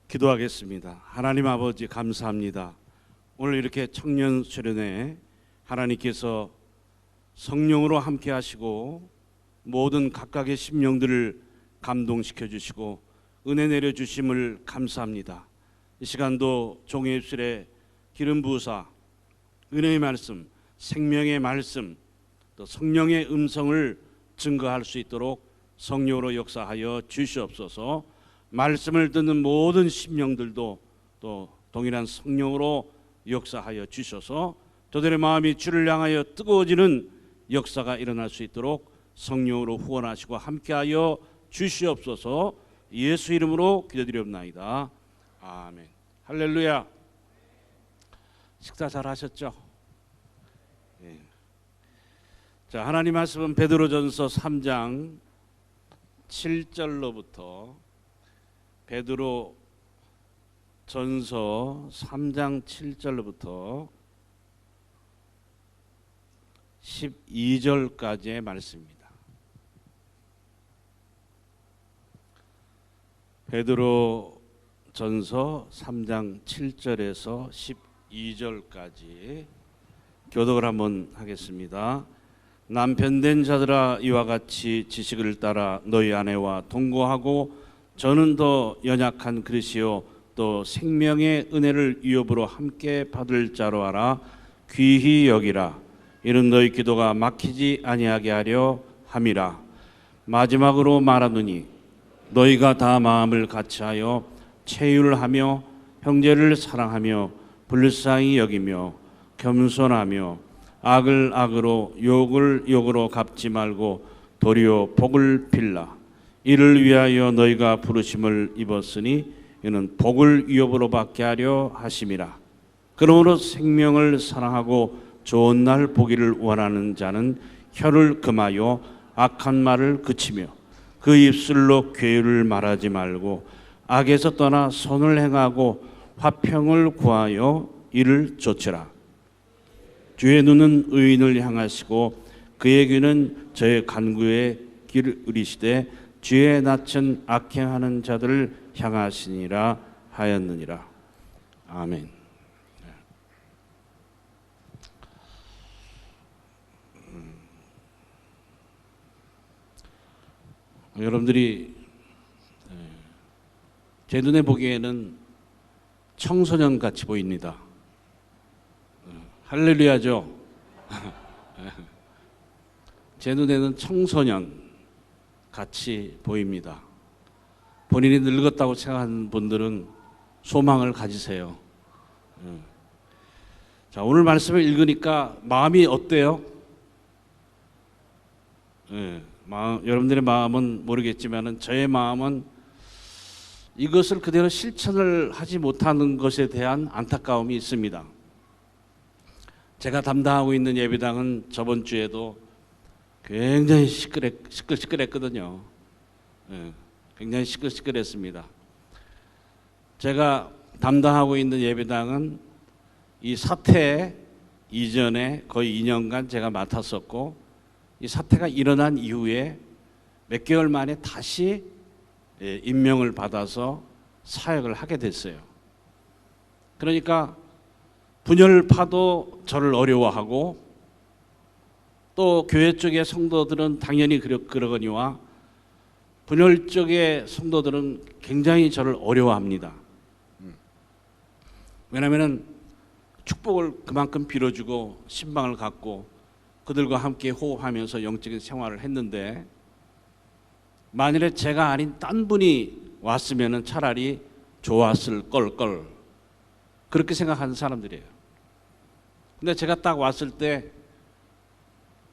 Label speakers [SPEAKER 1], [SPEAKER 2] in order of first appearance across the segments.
[SPEAKER 1] 기도하겠습니다. 하나님 아버지 감사합니다. 오늘 이렇게 청년 수련회 하나님께서 성령으로 함께 하시고 모든 각각의 심령들을 감동시켜 주시고 은혜 내려 주심을 감사합니다. 이 시간도 종의 입술에 기름 부으사 은혜의 말씀, 생명의 말씀, 또 성령의 음성을 증거할 수 있도록 성령으로 역사하여 주시옵소서. 말씀을 듣는 모든 심령들도 또 동일한 성령으로 역사하여 주셔서 저들의 마음이 주를 향하여 뜨거워지는 역사가 일어날 수 있도록 성령으로 후원하시고 함께하여 주시옵소서. 예수 이름으로 기도드리옵나이다. 아멘. 할렐루야. 식사 잘 하셨죠? 예. 자, 하나님 말씀은 베드로전서 3장 7절로부터 베드로 전서 3장 7절로부터 12절까지의 말씀입니다. 베드로 전서 3장 7절에서 12절까지 교독을 한번 하겠습니다. 남편된 자들아, 이와 같이 지식을 따라 너희 아내와 동거하고 저는 더 연약한 그릇이요 또 생명의 은혜를 위협으로 함께 받을 자로 알아 귀히 여기라. 이는 너희 기도가 막히지 아니하게 하려 함이라. 마지막으로 말하노니 너희가 다 마음을 같이하여 체휼하며 형제를 사랑하며 불쌍히 여기며 겸손하며 악을 악으로 욕을 욕으로 갚지 말고 도리어 복을 빌라. 이를 위하여 너희가 부르심을 입었으니 이는 복을 위협으로 받게 하려 하심이라. 그러므로 생명을 사랑하고 좋은 날 보기를 원하는 자는 혀를 금하여 악한 말을 그치며 그 입술로 괴유를 말하지 말고 악에서 떠나 선을 행하고 화평을 구하여 이를 좇으라. 주의 눈은 의인을 향하시고 그의 귀는 저의 간구에 귀를 의리시되 주의 낯은 악행하는 자들을 향하시니라 하였느니라. 아멘. 여러분들이 제 눈에 보기에는 청소년 같이 보입니다. 할렐루야죠. 제 눈에는 청소년 같이 보입니다. 본인이 늙었다고 생각하는 분들은 소망을 가지세요. 자, 오늘 말씀을 읽으니까 마음이 어때요? 여러분들의 마음은 모르겠지만 저의 마음은 이것을 그대로 실천을 하지 못하는 것에 대한 안타까움이 있습니다. 제가 담당하고 있는 예배당은 저번 주에도 굉장히 시끌시끌했거든요. 굉장히 시끌시끌했습니다. 제가 담당하고 있는 예배당은 이 사태 이전에 거의 2년간 제가 맡았었고 이 사태가 일어난 이후에 몇 개월 만에 다시 임명을 받아서 사역을 하게 됐어요. 그러니까 분열파도 저를 어려워하고 또 교회 쪽의 성도들은 당연히 그러거니와 분열 쪽의 성도들은 굉장히 저를 어려워합니다. 왜냐하면 축복을 그만큼 빌어주고 신방을 갖고 그들과 함께 호흡하면서 영적인 생활을 했는데 만일에 제가 아닌 딴 분이 왔으면 차라리 좋았을 걸 그렇게 생각하는 사람들이에요. 근데 제가 딱 왔을 때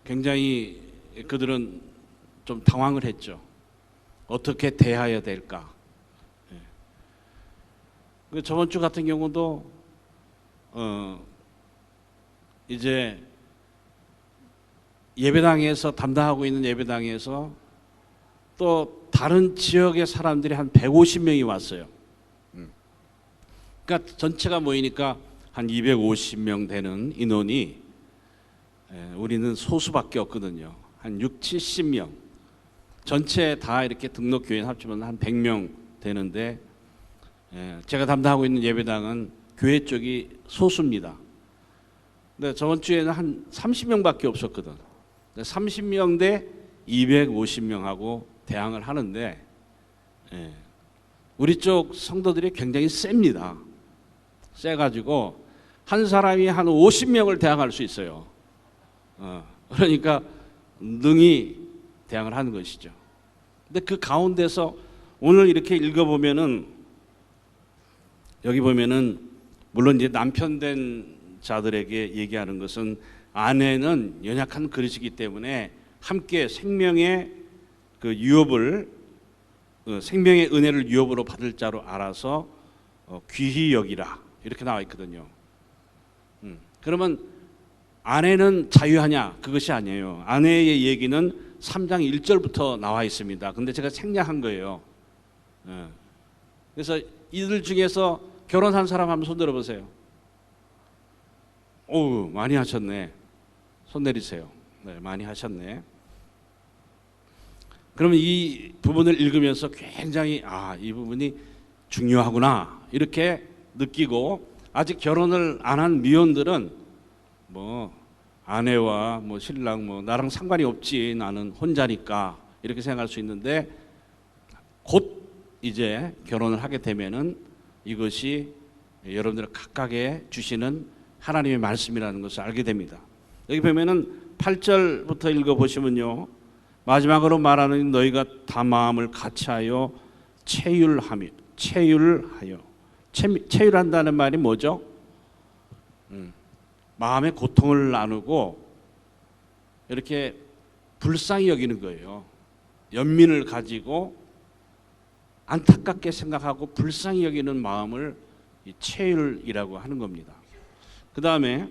[SPEAKER 1] 굉장히 그들은 좀 당황을 했죠. 어떻게 대해야 될까? 저번 주 같은 경우도 이제 예배당에서 담당하고 있는 예배당에서 또 다른 지역의 사람들이 한 150명이 왔어요. 그러니까 전체가 모이니까 한 250명 되는 인원이 우리는 소수밖에 없거든요. 한 6, 70명. 전체 다 이렇게 등록 교인 합치면 한 100명 되는데 제가 담당하고 있는 예배당은 교회 쪽이 소수입니다. 근데 저번 주에는 한 30명밖에 없었거든. 30명 대 250명하고 대항을 하는데 우리 쪽 성도들이 굉장히 셉니다. 세가지고 한 사람이 한 50명을 대항할 수 있어요. 그러니까 능히 대항을 하는 것이죠. 근데 그 가운데서 오늘 이렇게 읽어보면은 여기 보면은 물론 이제 남편 된 자들에게 얘기하는 것은 아내는 연약한 그릇이기 때문에 함께 생명의 그 유업을 생명의 은혜를 유업으로 받을 자로 알아서 귀히 여기라 이렇게 나와 있거든요. 그러면 아내는 자유하냐? 그것이 아니에요. 아내의 얘기는 3장 1절부터 나와 있습니다. 근데 제가 생략한 거예요. 그래서 이들 중에서 결혼한 사람 한번 손 들어보세요. 오, 많이 하셨네. 손 내리세요. 네, 많이 하셨네. 그러면 이 부분을 읽으면서 굉장히 이 부분이 중요하구나 이렇게 느끼고, 아직 결혼을 안 한 미혼들은 뭐 아내와 뭐 신랑 뭐 나랑 상관이 없지, 나는 혼자니까 이렇게 생각할 수 있는데, 곧 이제 결혼을 하게 되면은 이것이 여러분들 각각에 주시는 하나님의 말씀이라는 것을 알게 됩니다. 여기 보면은 8절부터 읽어보시면요, 마지막으로 말하는 너희가 다 마음을 같이하여 체휼하여. 체휼한다는 말이 뭐죠? 마음의 고통을 나누고 이렇게 불쌍히 여기는 거예요. 연민을 가지고 안타깝게 생각하고 불쌍히 여기는 마음을 체휼이라고 하는 겁니다. 그 다음에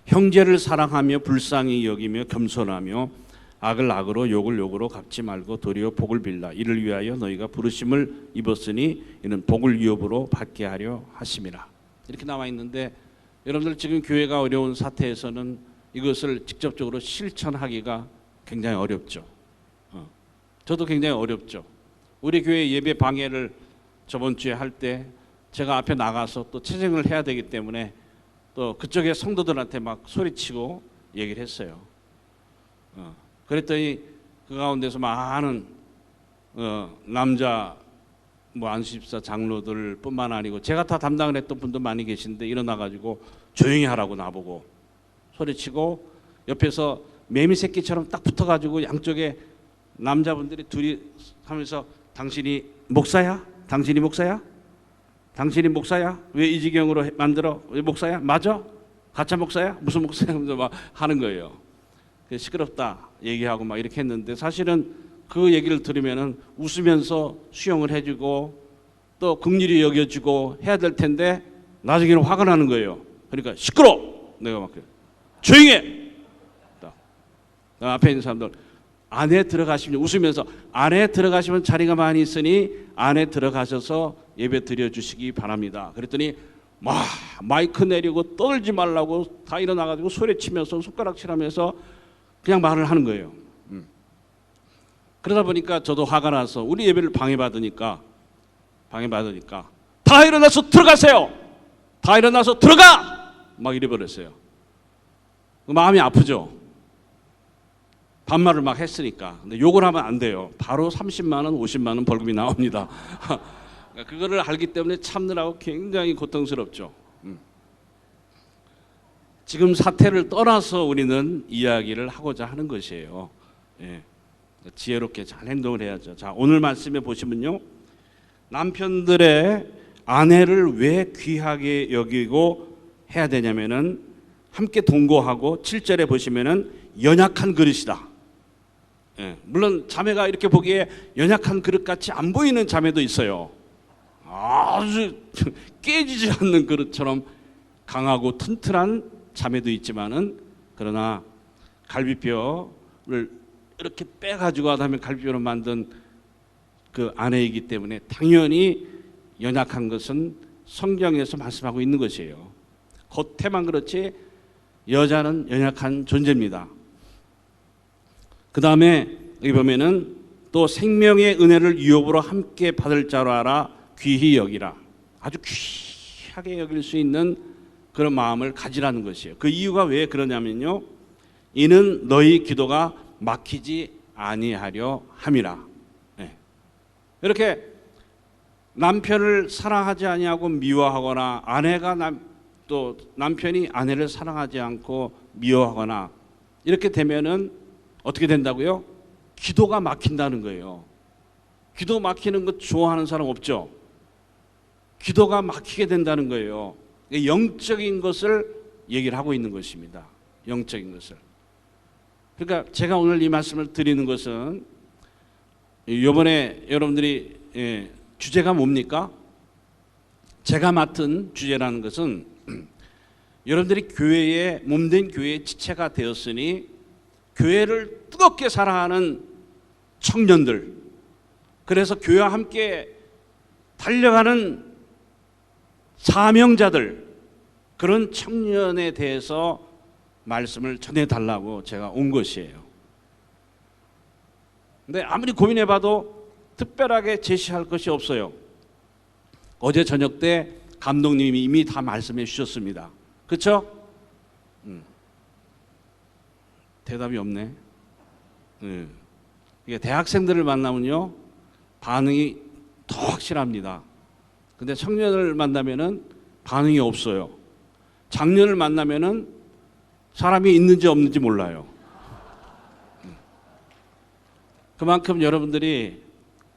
[SPEAKER 1] 형제를 사랑하며 불쌍히 여기며 겸손하며 악을 악으로 욕을 욕으로 갚지 말고 도리어 복을 빌라. 이를 위하여 너희가 부르심을 입었으니 이는 복을 유업으로 받게 하려 하심이라. 이렇게 나와 있는데, 여러분들 지금 교회가 어려운 사태에서는 이것을 직접적으로 실천하기가 굉장히 어렵죠. 저도 굉장히 어렵죠. 우리 교회 예배 방해를 저번 주에 할 때 제가 앞에 나가서 또 체증을 해야 되기 때문에 또 그쪽에 성도들한테 막 소리치고 얘기를 했어요. 그랬더니 그 가운데서 많은 남자 뭐 안수집사 장로들 뿐만 아니고 제가 다 담당을 했던 분도 많이 계신데, 일어나가지고 조용히 하라고 나보고 소리치고, 옆에서 매미 새끼처럼 딱 붙어가지고 양쪽에 남자분들이 둘이 하면서 당신이 목사야? 당신이 목사야? 당신이 목사야? 왜 이 지경으로 만들어? 왜 목사야? 맞아? 가짜 목사야? 무슨 목사야? 하면서 막 하는 거예요. 시끄럽다 얘기하고 막 이렇게 했는데, 사실은 그 얘기를 들으면은 웃으면서 수용을 해주고 또 긍휼히 여겨주고 해야 될 텐데 나중에는 화가 나는 거예요. 그러니까 시끄러! 내가 막 조용히 해! 앞에 있는 사람들 안에 들어가시면, 웃으면서 안에 들어가시면 자리가 많이 있으니 안에 들어가셔서 예배 드려주시기 바랍니다. 그랬더니 막 마이크 내리고 떨지 말라고 다 일어나가지고 소리치면서 손가락질하면서 그냥 말을 하는 거예요. 그러다 보니까 저도 화가 나서 우리 예배를 방해받으니까 다 일어나서 들어가세요. 다 일어나서 들어가! 막 이래버렸어요. 마음이 아프죠. 반말을 막 했으니까. 근데 욕을 하면 안 돼요. 바로 30만 원, 50만 원 벌금이 나옵니다. 그거를 알기 때문에 참느라고 굉장히 고통스럽죠. 지금 사태를 떠나서 우리는 이야기를 하고자 하는 것이에요. 지혜롭게 잘 행동을 해야죠. 자, 오늘 말씀에 보시면요, 남편들의 아내를 왜 귀하게 여기고 해야 되냐면은 함께 동거하고 7절에 보시면은 연약한 그릇이다. 물론 자매가 이렇게 보기에 연약한 그릇같이 안 보이는 자매도 있어요. 아주 깨지지 않는 그릇처럼 강하고 튼튼한 자매도 있지만은, 그러나 갈비뼈를 이렇게 빼가지고 하다면 갈비뼈로 만든 그 아내이기 때문에 당연히 연약한 것은 성경에서 말씀하고 있는 것이에요. 겉에만 그렇지 여자는 연약한 존재입니다. 그 다음에 여기 보면은 또 생명의 은혜를 유업으로 함께 받을 자로 알아 귀히 여기라. 아주 귀하게 여길 수 있는 그런 마음을 가지라는 것이에요. 그 이유가 왜 그러냐면요, 이는 너희 기도가 막히지 아니하려 함이라. 네. 이렇게 남편을 사랑하지 아니하고 미워하거나 또 남편이 아내를 사랑하지 않고 미워하거나 이렇게 되면은 어떻게 된다고요? 기도가 막힌다는 거예요. 기도 막히는 것 좋아하는 사람 없죠? 기도가 막히게 된다는 거예요. 영적인 것을 얘기를 하고 있는 것입니다. 영적인 것을. 그러니까 제가 오늘 이 말씀을 드리는 것은, 이번에 여러분들이 주제가 뭡니까? 제가 맡은 주제라는 것은 여러분들이 교회에, 몸된 교회의 지체가 되었으니 교회를 뜨겁게 사랑하는 청년들, 그래서 교회와 함께 달려가는 사명자들, 그런 청년에 대해서 말씀을 전해달라고 제가 온 것이에요. 근데 아무리 고민해봐도 특별하게 제시할 것이 없어요. 어제 저녁 때 감독님이 이미 다 말씀해 주셨습니다. 그렇죠? 대답이 없네. 이게 대학생들을 만나면요, 반응이 더 확실합니다. 근데 청년을 만나면은 반응이 없어요. 장년을 만나면은 사람이 있는지 없는지 몰라요. 그만큼 여러분들이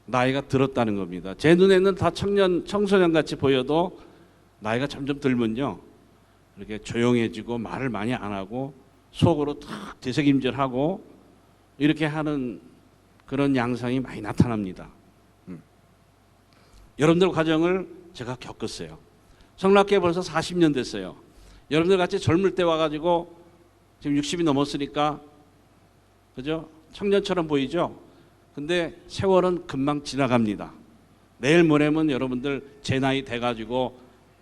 [SPEAKER 1] 나이가 들었다는 겁니다. 제 눈에는 다 청소년 같이 보여도 나이가 점점 들면요, 이렇게 조용해지고 말을 많이 안 하고 속으로 탁 되새김질하고 이렇게 하는 그런 양상이 많이 나타납니다. 여러분들 과정을 제가 겪었어요. 성락교회 벌써 40년 됐어요. 여러분들 같이 젊을 때 와가지고 지금 60이 넘었으니까, 그죠? 청년처럼 보이죠? 근데 세월은 금방 지나갑니다. 내일 모레면 여러분들 제 나이 돼가지고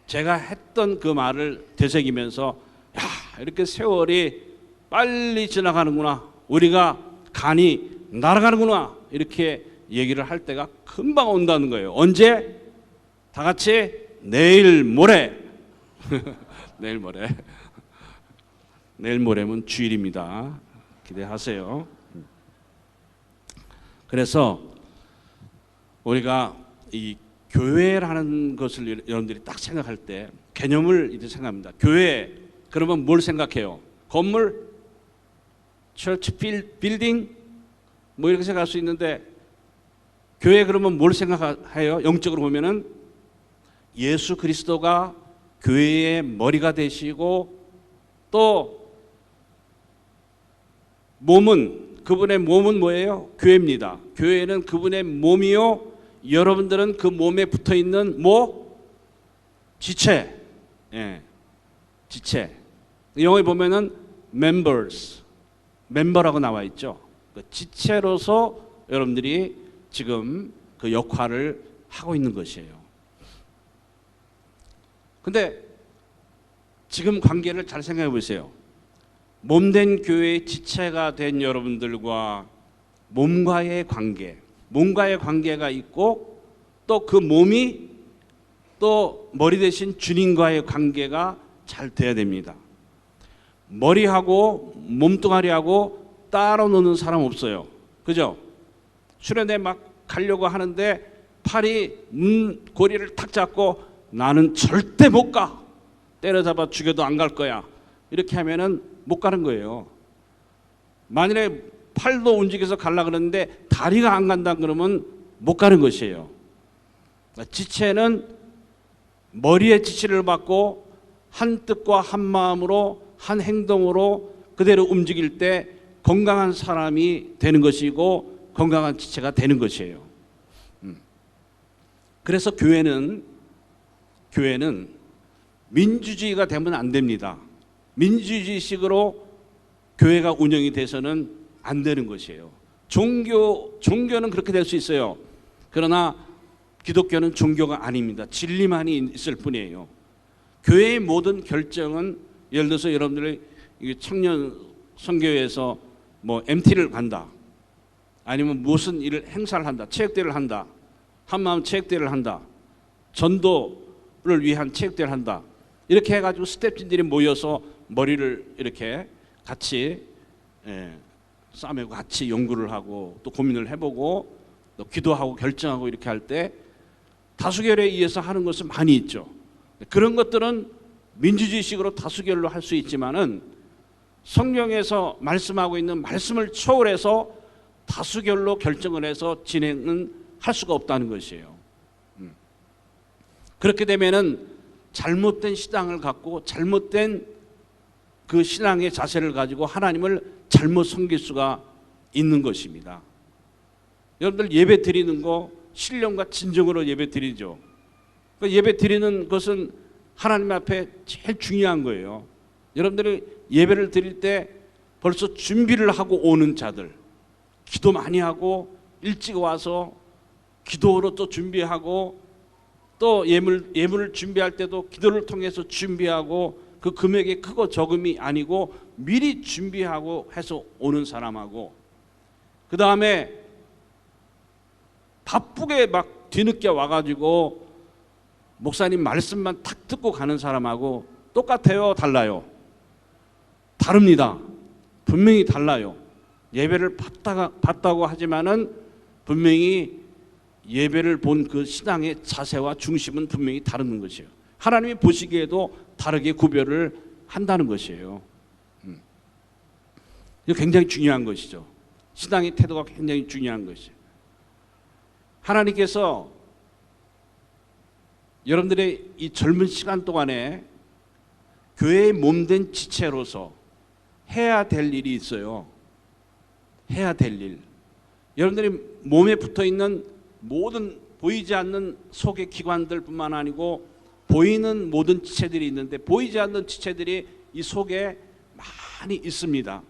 [SPEAKER 1] 제가 했던 그 말을 되새기면서, 야, 이렇게 세월이 빨리 지나가는구나, 우리가 간이 날아가는구나, 이렇게 얘기를 할 때가 금방 온다는 거예요. 언제? 다 같이 내일 모레. 내일 모레. 내일 모레면 주일입니다. 기대하세요. 그래서 우리가 이 교회라는 것을 여러분들이 딱 생각할 때 개념을 이제 생각합니다. 교회 그러면 뭘 생각해요? 건물, 처치 빌딩, 뭐 이렇게 생각할 수 있는데, 교회 그러면 뭘 생각해요? 영적으로 보면은 예수 그리스도가 교회의 머리가 되시고, 또 그분의 몸은 뭐예요? 교회입니다. 교회는 그분의 몸이요, 여러분들은 그 몸에 붙어 있는 지체. 예, 지체. 영어에 보면은 members, 멤버라고 나와 있죠. 그 지체로서 여러분들이 지금 그 역할을 하고 있는 것이에요. 근데 지금 관계를 잘 생각해 보세요. 몸된 교회의 지체가 된 여러분들과 몸과의 관계가 있고, 또 그 몸이 또 머리 대신 주님과의 관계가 잘 돼야 됩니다. 머리하고 몸뚱아리하고 따로 노는 사람 없어요. 그죠? 수련회 막 가려고 하는데 팔이 고리를 탁 잡고 나는 절대 못 가, 때려잡아 죽여도 안 갈 거야, 이렇게 하면은 못 가는 거예요. 만일에 팔도 움직여서 가려고 그러는데 다리가 안 간다 그러면 못 가는 것이에요. 지체는 머리의 지시를 받고 한 뜻과 한 마음으로 한 행동으로 그대로 움직일 때 건강한 사람이 되는 것이고 건강한 지체가 되는 것이에요. 그래서 교회는 민주주의가 되면 안 됩니다. 민주주의식으로 교회가 운영이 돼서는 안 되는 것이에요. 종교는 그렇게 될 수 있어요. 그러나 기독교는 종교가 아닙니다. 진리만이 있을 뿐이에요. 교회의 모든 결정은, 예를 들어서 여러분들이 청년 선교회에서 뭐 MT를 간다, 아니면 무슨 일을 행사를 한다, 체육대회를 한다, 한마음 체육대회를 한다, 전도를 위한 체육대회를 한다. 이렇게 해가지고 스태프진들이 모여서 머리를 이렇게 같이 싸매고 같이 연구를 하고 또 고민을 해보고 또 기도하고 결정하고 이렇게 할 때 다수결에 의해서 하는 것은 많이 있죠. 그런 것들은 민주주의식으로 다수결로 할 수 있지만은 성경에서 말씀하고 있는 말씀을 초월해서 다수결로 결정을 해서 진행은 할 수가 없다는 것이에요. 그렇게 되면은 잘못된 신앙을 갖고 잘못된 그 신앙의 자세를 가지고 하나님을 잘못 섬길 수가 있는 것입니다. 여러분들 예배 드리는 거 신령과 진정으로 예배 드리죠. 그러니까 예배 드리는 것은 하나님 앞에 제일 중요한 거예요. 여러분들이 예배를 드릴 때 벌써 준비를 하고 오는 자들, 기도 많이 하고 일찍 와서 기도로 또 준비하고 또 예물을 준비할 때도 기도를 통해서 준비하고 그 금액이 크고 적음이 아니고 미리 준비하고 해서 오는 사람하고 그 다음에 바쁘게 막 뒤늦게 와가지고 목사님 말씀만 탁 듣고 가는 사람하고 똑같아요? 달라요? 다릅니다. 분명히 달라요. 예배를 봤다고 하지만은 분명히 예배를 본 그 신앙의 자세와 중심은 분명히 다른 것이에요. 하나님이 보시기에도 다르게 구별을 한다는 것이에요. 이거 굉장히 중요한 것이죠. 신앙의 태도가 굉장히 중요한 것이에요. 하나님께서 여러분들의 이 젊은 시간 동안에 교회의 몸된 지체로서 해야 될 일이 있어요. 해야 될 일. 여러분들이 몸에 붙어 있는 모든 보이지 않는 속의 기관들뿐만 아니고 보이는 모든 지체들이 있는데 보이지 않는 지체들이 이 속에 많이 있습니다.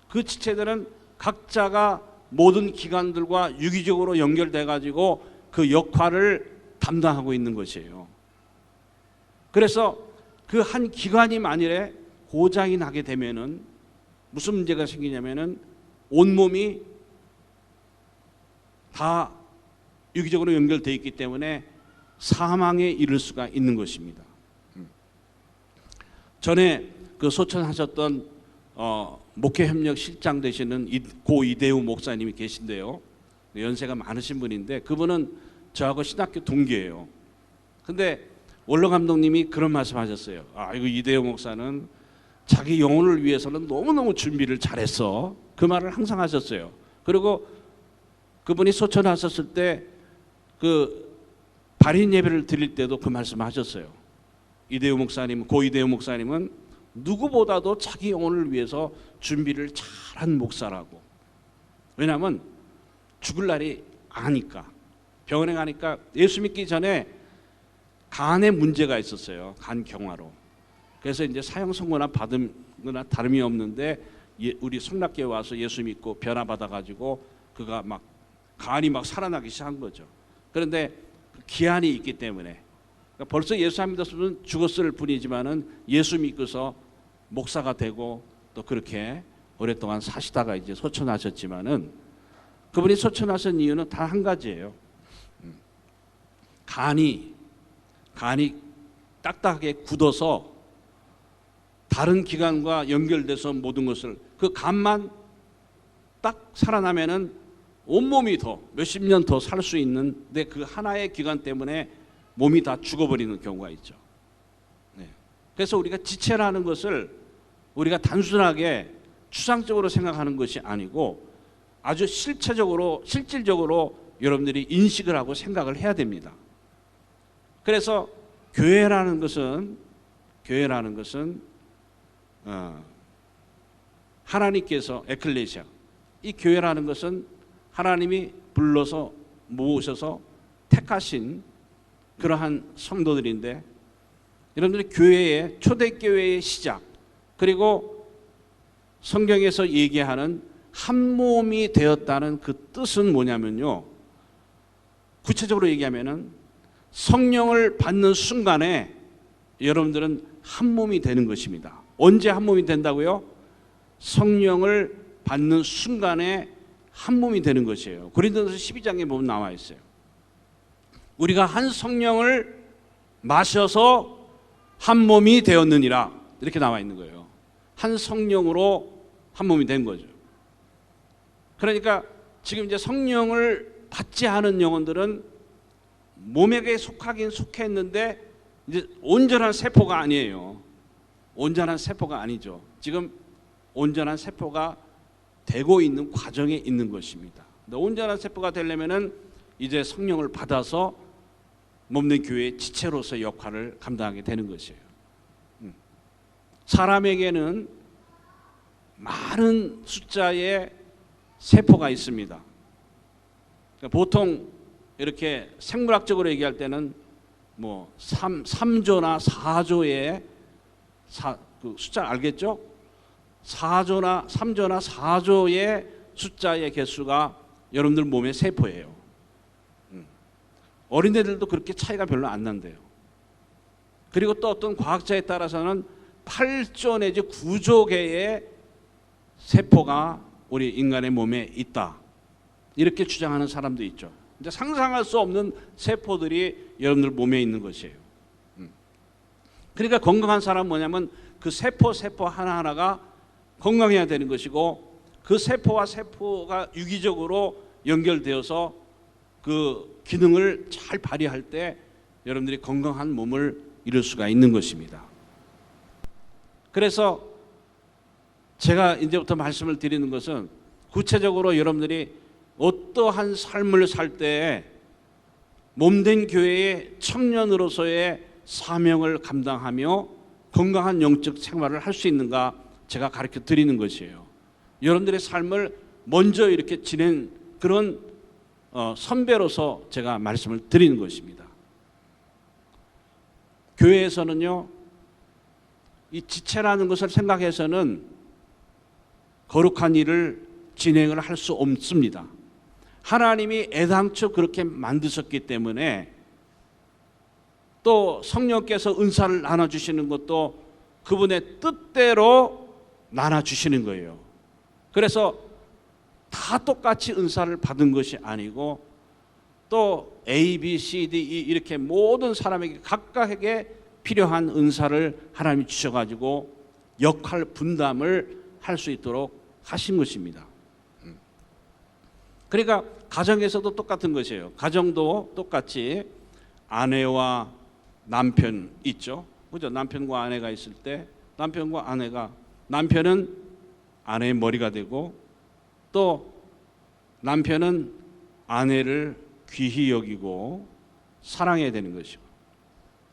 [SPEAKER 1] 그 지체들은 각자가 모든 기관들과 유기적으로 연결돼 가지고 그 역할을 담당하고 있는 것이에요. 그래서 그 한 기관이 만일에 고장이 나게 되면은 무슨 문제가 생기냐면은 온몸이 다 유기적으로 연결되어 있기 때문에 사망에 이를 수가 있는 것입니다. 전에 그 소천하셨던 목회협력 실장 되시는 고 이대우 목사님이 계신데요. 연세가 많으신 분인데 그분은 저하고 신학교 동기예요. 근데 원로 감독님이 그런 말씀하셨어요. 이거 이대우 목사는 자기 영혼을 위해서는 너무너무 준비를 잘했어. 그 말을 항상 하셨어요. 그리고 그분이 소천하셨을 때 그 발인 예배를 드릴 때도 그 말씀하셨어요. 이대우 목사님, 고 이대우 목사님은 누구보다도 자기 영혼을 위해서 준비를 잘한 목사라고. 왜냐하면 죽을 날이 아니까. 병원에 가니까 예수 믿기 전에 간에 문제가 있었어요. 간 경화로. 그래서 이제 사형 선고나 받은 거나 다름이 없는데 우리 성락교에 와서 예수 믿고 변화 받아가지고 그가 막 간이 막 살아나기 시작한 거죠. 그런데 기한이 있기 때문에 그러니까 벌써 예수 안 믿었으면 죽었을 뿐이지만은 예수 믿고서 목사가 되고 또 그렇게 오랫동안 사시다가 이제 소천하셨지만은 그분이 소천하신 이유는 단 한 가지예요. 간이 딱딱하게 굳어서 다른 기관과 연결돼서 모든 것을 그 간만 딱 살아나면은 온몸이 더 몇십 년 더 살 수 있는데 그 하나의 기관 때문에 몸이 다 죽어버리는 경우가 있죠. 그래서 우리가 지체라는 것을 우리가 단순하게 추상적으로 생각하는 것이 아니고 아주 실질적으로 여러분들이 인식을 하고 생각을 해야 됩니다. 그래서 교회라는 것은 하나님께서 에클레시아 이 교회라는 것은 하나님이 불러서 모으셔서 택하신 그러한 성도들인데 여러분들이 교회의 초대교회의 시작 그리고 성경에서 얘기하는 한 몸이 되었다는 그 뜻은 뭐냐면요. 구체적으로 얘기하면은 성령을 받는 순간에 여러분들은 한 몸이 되는 것입니다. 언제 한 몸이 된다고요? 성령을 받는 순간에 한 몸이 되는 것이에요. 고린도전서 12장에 보면 나와 있어요. 우리가 한 성령을 마셔서 한 몸이 되었느니라 이렇게 나와 있는 거예요. 한 성령으로 한 몸이 된 거죠. 그러니까 지금 이제 성령을 받지 않은 영혼들은 몸에게 속하긴 속했는데 이제 온전한 세포가 아니에요. 온전한 세포가 아니죠. 지금 온전한 세포가 되고 있는 과정에 있는 것입니다. 온전한 세포가 되려면은 이제 성령을 받아서 몸된 교회의 지체로서 역할을 감당하게 되는 것이에요. 사람에게는 많은 숫자의 세포가 있습니다. 그러니까 보통 이렇게 생물학적으로 얘기할 때는 뭐 3조나 4조의 그 숫자 알겠죠? 3조나 4조의 숫자의 개수가 여러분들 몸의 세포예요. 어린애들도 그렇게 차이가 별로 안 난대요. 그리고 또 어떤 과학자에 따라서는 8조 내지 9조 개의 세포가 우리 인간의 몸에 있다. 이렇게 주장하는 사람도 있죠. 이제 상상할 수 없는 세포들이 여러분들 몸에 있는 것이에요. 그러니까 건강한 사람은 뭐냐면 그 세포 하나하나가 건강해야 되는 것이고 그 세포와 세포가 유기적으로 연결되어서 그 기능을 잘 발휘할 때 여러분들이 건강한 몸을 이룰 수가 있는 것입니다. 그래서 제가 이제부터 말씀을 드리는 것은 구체적으로 여러분들이 어떠한 삶을 살 때 몸된 교회의 청년으로서의 사명을 감당하며 건강한 영적 생활을 할 수 있는가 제가 가르쳐 드리는 것이에요. 여러분들의 삶을 먼저 이렇게 지낸 그런 선배로서 제가 말씀을 드리는 것입니다. 교회에서는요, 이 지체라는 것을 생각해서는 거룩한 일을 진행을 할 수 없습니다. 하나님이 애당초 그렇게 만드셨기 때문에 또 성령께서 은사를 나눠주시는 것도 그분의 뜻대로 나눠주시는 거예요. 그래서 다 똑같이 은사를 받은 것이 아니고 또 A, B, C, D, E 이렇게 모든 사람에게 각각에게 필요한 은사를 하나님이 주셔가지고 역할 분담을 할 수 있도록 하신 것입니다. 그러니까 가정에서도 똑같은 것이에요. 가정도 똑같이 아내와 남편 있죠. 그죠? 남편과 아내가 있을 때 남편과 아내가 남편은 아내의 머리가 되고 또 남편은 아내를 귀히 여기고 사랑해야 되는 것이고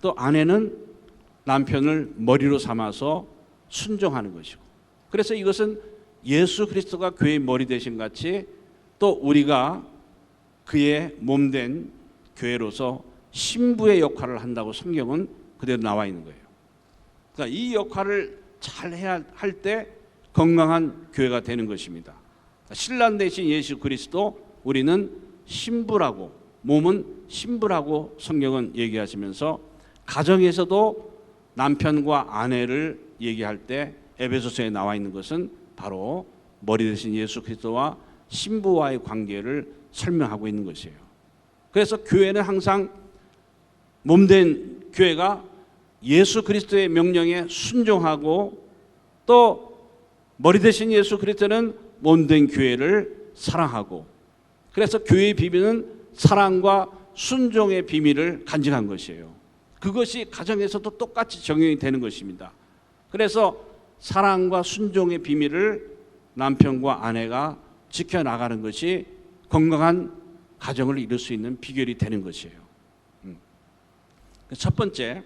[SPEAKER 1] 또 아내는 남편을 머리로 삼아서 순종하는 것이고 그래서 이것은 예수 그리스도가 교회의 머리 되신 같이 또 우리가 그의 몸된 교회로서 신부의 역할을 한다고 성경은 그대로 나와 있는 거예요. 그러니까 이 역할을 잘 해야 할 때 건강한 교회가 되는 것입니다. 신랑 대신 예수 그리스도 우리는 신부라고 몸은 신부라고 성경은 얘기하시면서 가정에서도 남편과 아내를 얘기할 때 에베소서에 나와 있는 것은 바로 머리 대신 예수 그리스도와 신부와의 관계를 설명하고 있는 것이에요. 그래서 교회는 항상 몸된 교회가 예수 그리스도의 명령에 순종하고 또 머리 대신 예수 그리스도는 몸된 교회를 사랑하고 그래서 교회의 비밀은 사랑과 순종의 비밀을 간직한 것이에요. 그것이 가정에서도 똑같이 적용이 되는 것입니다. 그래서 사랑과 순종의 비밀을 남편과 아내가 지켜나가는 것이 건강한 가정을 이룰 수 있는 비결이 되는 것이에요. 첫 번째,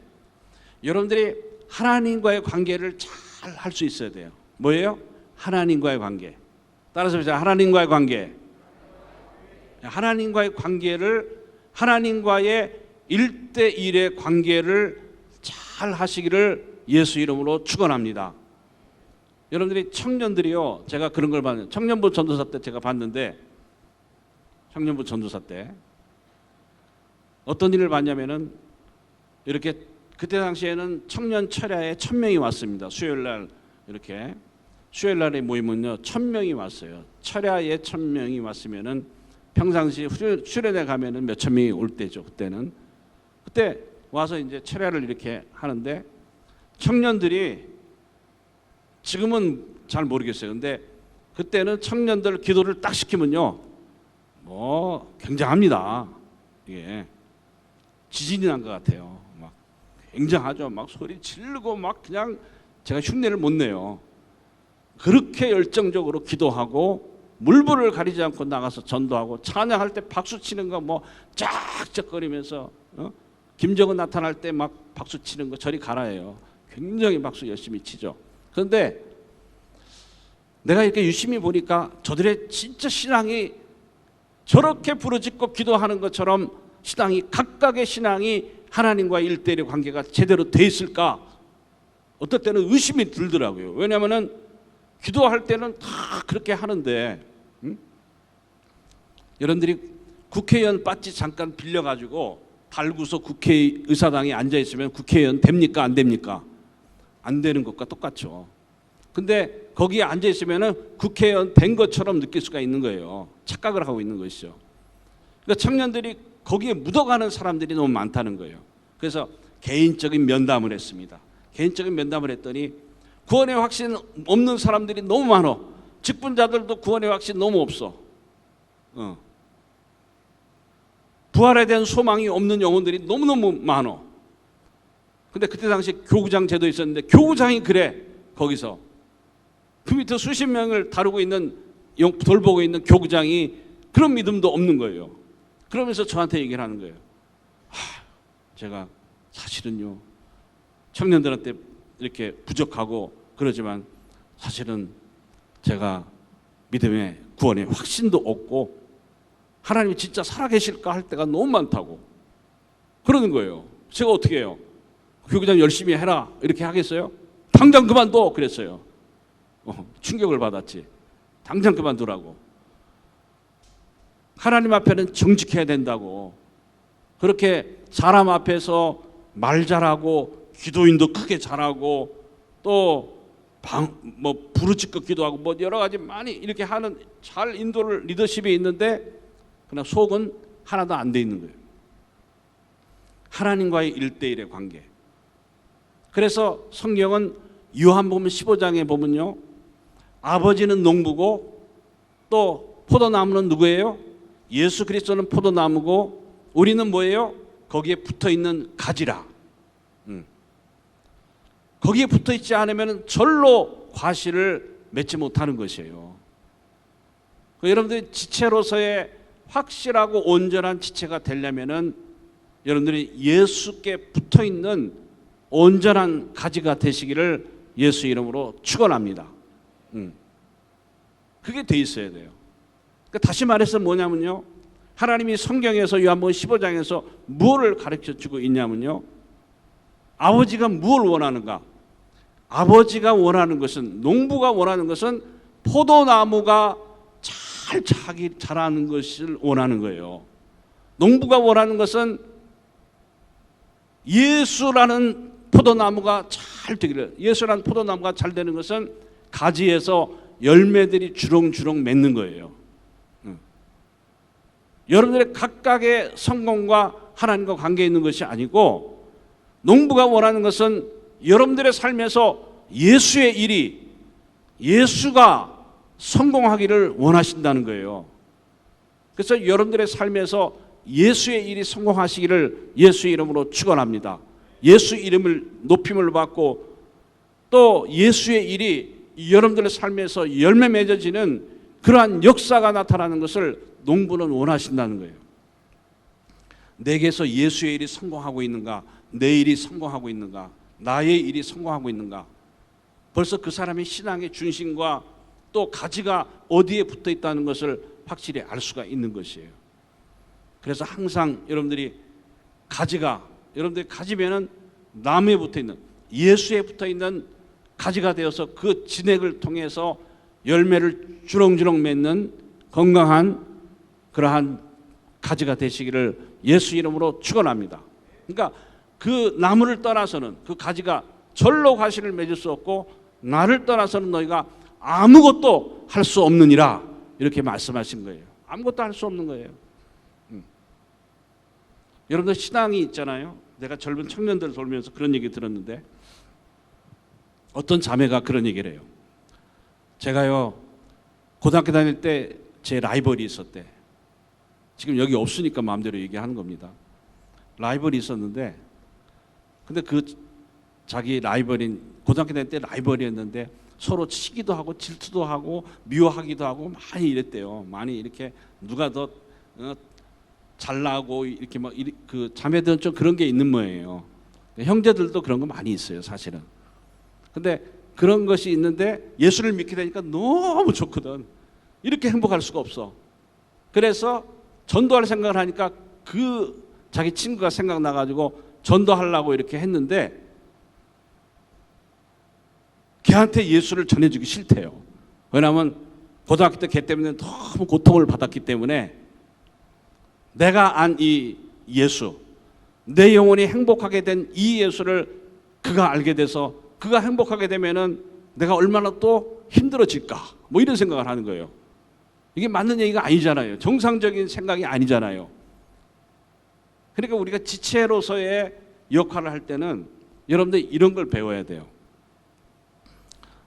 [SPEAKER 1] 여러분들이 하나님과의 관계를 잘 할 수 있어야 돼요. 뭐예요? 하나님과의 관계. 따라서 보세요. 하나님과의 관계. 하나님과의 관계를 하나님과의 1대1의 관계를 잘 하시기를 예수 이름으로 축원합니다. 여러분들이 청년들이요, 제가 그런 걸 봤는데 청년부 전도사 때 제가 봤는데 청년부 전도사 때 어떤 일을 봤냐면은 이렇게 그때 당시에는 청년 철야에 1000명이 왔습니다. 수요일 날 이렇게 수요일 날에 모이면요 1000명이 왔어요. 철야에 1000명이 왔으면은 평상시 수련회 가면은 몇천 명이 올 때죠. 그때는. 그때 와서 이제 철야를 이렇게 하는데 청년들이 지금은 잘 모르겠어요. 근데 그때는 청년들 기도를 딱 시키면요, 뭐 굉장합니다. 이게 지진이 난 것 같아요. 막 굉장하죠. 막 소리 지르고 막 그냥 제가 흉내를 못 내요. 그렇게 열정적으로 기도하고 물불을 가리지 않고 나가서 전도하고 찬양할 때 박수 치는 거 뭐 쫙쫙거리면서 김정은 나타날 때 막 박수 치는 거 저리 가라예요. 굉장히 박수 열심히 치죠. 그런데 내가 이렇게 유심히 보니까 저들의 진짜 신앙이 저렇게 부르짖고 기도하는 것처럼 신앙이, 각각의 신앙이 하나님과의 일대일의 관계가 제대로 돼 있을까? 어떨 때는 의심이 들더라고요. 왜냐하면 기도할 때는 다 그렇게 하는데, 여러분들이 국회의원 배지 잠깐 빌려가지고 달구서 국회의사당에 앉아있으면 국회의원 됩니까? 안 됩니까? 안 되는 것과 똑같죠. 근데 거기에 앉아있으면 국회의원 된 것처럼 느낄 수가 있는 거예요. 착각을 하고 있는 것이죠. 그러니까 청년들이 거기에 묻어가는 사람들이 너무 많다는 거예요. 그래서 개인적인 면담을 했습니다. 개인적인 면담을 했더니 구원의 확신 없는 사람들이 너무 많아. 직분자들도 구원의 확신 너무 없어. 부활에 대한 소망이 없는 영혼들이 너무너무 많아. 근데 그때 당시 교구장 제도 있었는데 교구장이 그래. 거기서 그 밑에 수십 명을 다루고 있는, 돌보고 있는 교구장이 그런 믿음도 없는 거예요. 그러면서 저한테 얘기를 하는 거예요. 제가 사실은요, 청년들한테 이렇게 부족하고 그러지만 사실은 제가 믿음의 구원의 확신도 없고 하나님이 진짜 살아계실까 할 때가 너무 많다고 그러는 거예요. 제가 어떻게 해요? 교구장 열심히 해라 이렇게 하겠어요? 당장 그만둬 그랬어요. 충격을 받았지. 당장 그만두라고. 하나님 앞에는 정직해야 된다고. 그렇게 사람 앞에서 말 잘하고 기도인도 크게 잘하고 또 부르짖고 기도하고 뭐 여러 가지 많이 이렇게 하는 잘 인도를 리더십이 있는데 그러나 속은 하나도 안 돼 있는 거예요. 하나님과의 1대1의 관계. 그래서 성경은 요한복음 15장에 보면요, 아버지는 농부고 또 포도나무는 누구예요? 예수 그리스도는 포도나무고 우리는 뭐예요? 거기에 붙어있는 가지라. 거기에 붙어있지 않으면 절로 과실을 맺지 못하는 것이에요. 여러분들이 지체로서의 확실하고 온전한 지체가 되려면 여러분들이 예수께 붙어있는 온전한 가지가 되시기를 예수 이름으로 축원합니다. 그게 돼 있어야 돼요. 그러니까 다시 말해서 뭐냐면요, 하나님이 성경에서 요한복음 15장에서 무엇을 가르쳐주고 있냐면요, 아버지가 무엇을 원하는가? 아버지가 원하는 것은, 농부가 원하는 것은 포도나무가 잘 자라는 것을 원하는 거예요. 농부가 원하는 것은 예수라는 포도나무가 잘 되기를. 예수라는 포도나무가 잘 되는 것은 가지에서 열매들이 주렁주렁 맺는 거예요. 여러분들의 각각의 성공과 하나님과 관계 있는 것이 아니고, 농부가 원하는 것은 여러분들의 삶에서 예수의 일이, 예수가 성공하기를 원하신다는 거예요. 그래서 여러분들의 삶에서 예수의 일이 성공하시기를 예수 이름으로 축원합니다. 예수 이름을 높임을 받고 또 예수의 일이 여러분들의 삶에서 열매 맺어지는 그러한 역사가 나타나는 것을 농부는 원하신다는 거예요. 내게서 예수의 일이 성공하고 있는가? 내 일이 성공하고 있는가? 나의 일이 성공하고 있는가? 벌써 그 사람의 신앙의 중심과 또 가지가 어디에 붙어 있다는 것을 확실히 알 수가 있는 것이에요. 그래서 항상 여러분들이 가지가, 여러분들이 가지면은 나무에 붙어 있는, 예수에 붙어 있는 가지가 되어서 그 진액을 통해서 열매를 주렁주렁 맺는 건강한 그러한 가지가 되시기를 예수 이름으로 축원합니다. 그러니까 그 나무를 떠나서는, 그 가지가 절로 과실을 맺을 수 없고 나를 떠나서는 너희가 아무것도 할 수 없느니라, 이렇게 말씀하신 거예요. 아무것도 할 수 없는 거예요. 여러분들 신앙이 있잖아요. 내가 젊은 청년들 돌면서 그런 얘기 들었는데 어떤 자매가 그런 얘기를 해요. 제가요 고등학교 다닐 때 제 라이벌이 있었대. 지금 여기 없으니까 마음대로 얘기하는 겁니다. 라이벌이 있었는데 근데 그 자기 라이벌인 고등학교 다닐 때 라이벌이었는데 서로 치기도 하고 질투도 하고 미워하기도 하고 많이 이랬대요. 많이 이렇게 누가 더 잘나고 이렇게 막 그 자매들은 좀 그런 게 있는 모양이에요. 형제들도 그런 거 많이 있어요, 사실은. 근데 그런 것이 있는데 예수를 믿게 되니까 너무 좋거든. 이렇게 행복할 수가 없어. 그래서 전도할 생각을 하니까 그 자기 친구가 생각나가지고 전도하려고 이렇게 했는데 걔한테 예수를 전해주기 싫대요. 왜냐하면 고등학교 때 걔 때문에 너무 고통을 받았기 때문에 내가 안 이 예수, 내 영혼이 행복하게 된 이 예수를 그가 알게 돼서 그가 행복하게 되면은 내가 얼마나 또 힘들어질까 뭐 이런 생각을 하는 거예요. 이게 맞는 얘기가 아니잖아요. 정상적인 생각이 아니잖아요. 그러니까 우리가 지체로서의 역할을 할 때는 여러분들 이런 걸 배워야 돼요.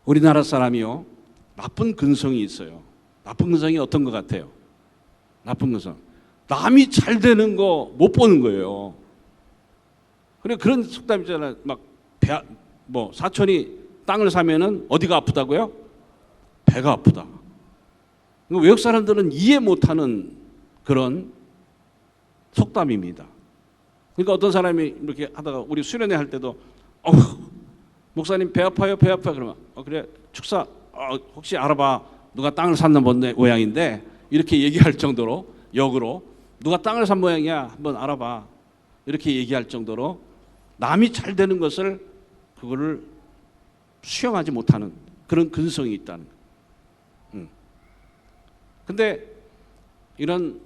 [SPEAKER 1] 우리나라 사람이요 나쁜 근성이 있어요. 나쁜 근성이 어떤 것 같아요? 나쁜 근성. 남이 잘 되는 거 못 보는 거예요. 그리고 그런 속담 있잖아요. 막 사촌이 땅을 사면은 어디가 아프다고요? 배가 아프다. 외국 사람들은 이해 못하는 그런 속담입니다. 그러니까 어떤 사람이 이렇게 하다가 우리 수련회 할 때도 목사님 배 아파요, 배 아파요. 그러면 그래 축사 혹시 알아봐 누가 땅을 샀는 모양인데 이렇게 얘기할 정도로 역으로 누가 땅을 산 모양이야 한번 알아봐 이렇게 얘기할 정도로 남이 잘 되는 것을 그거를 수용하지 못하는 그런 근성이 있다는 거예요. 근데 이런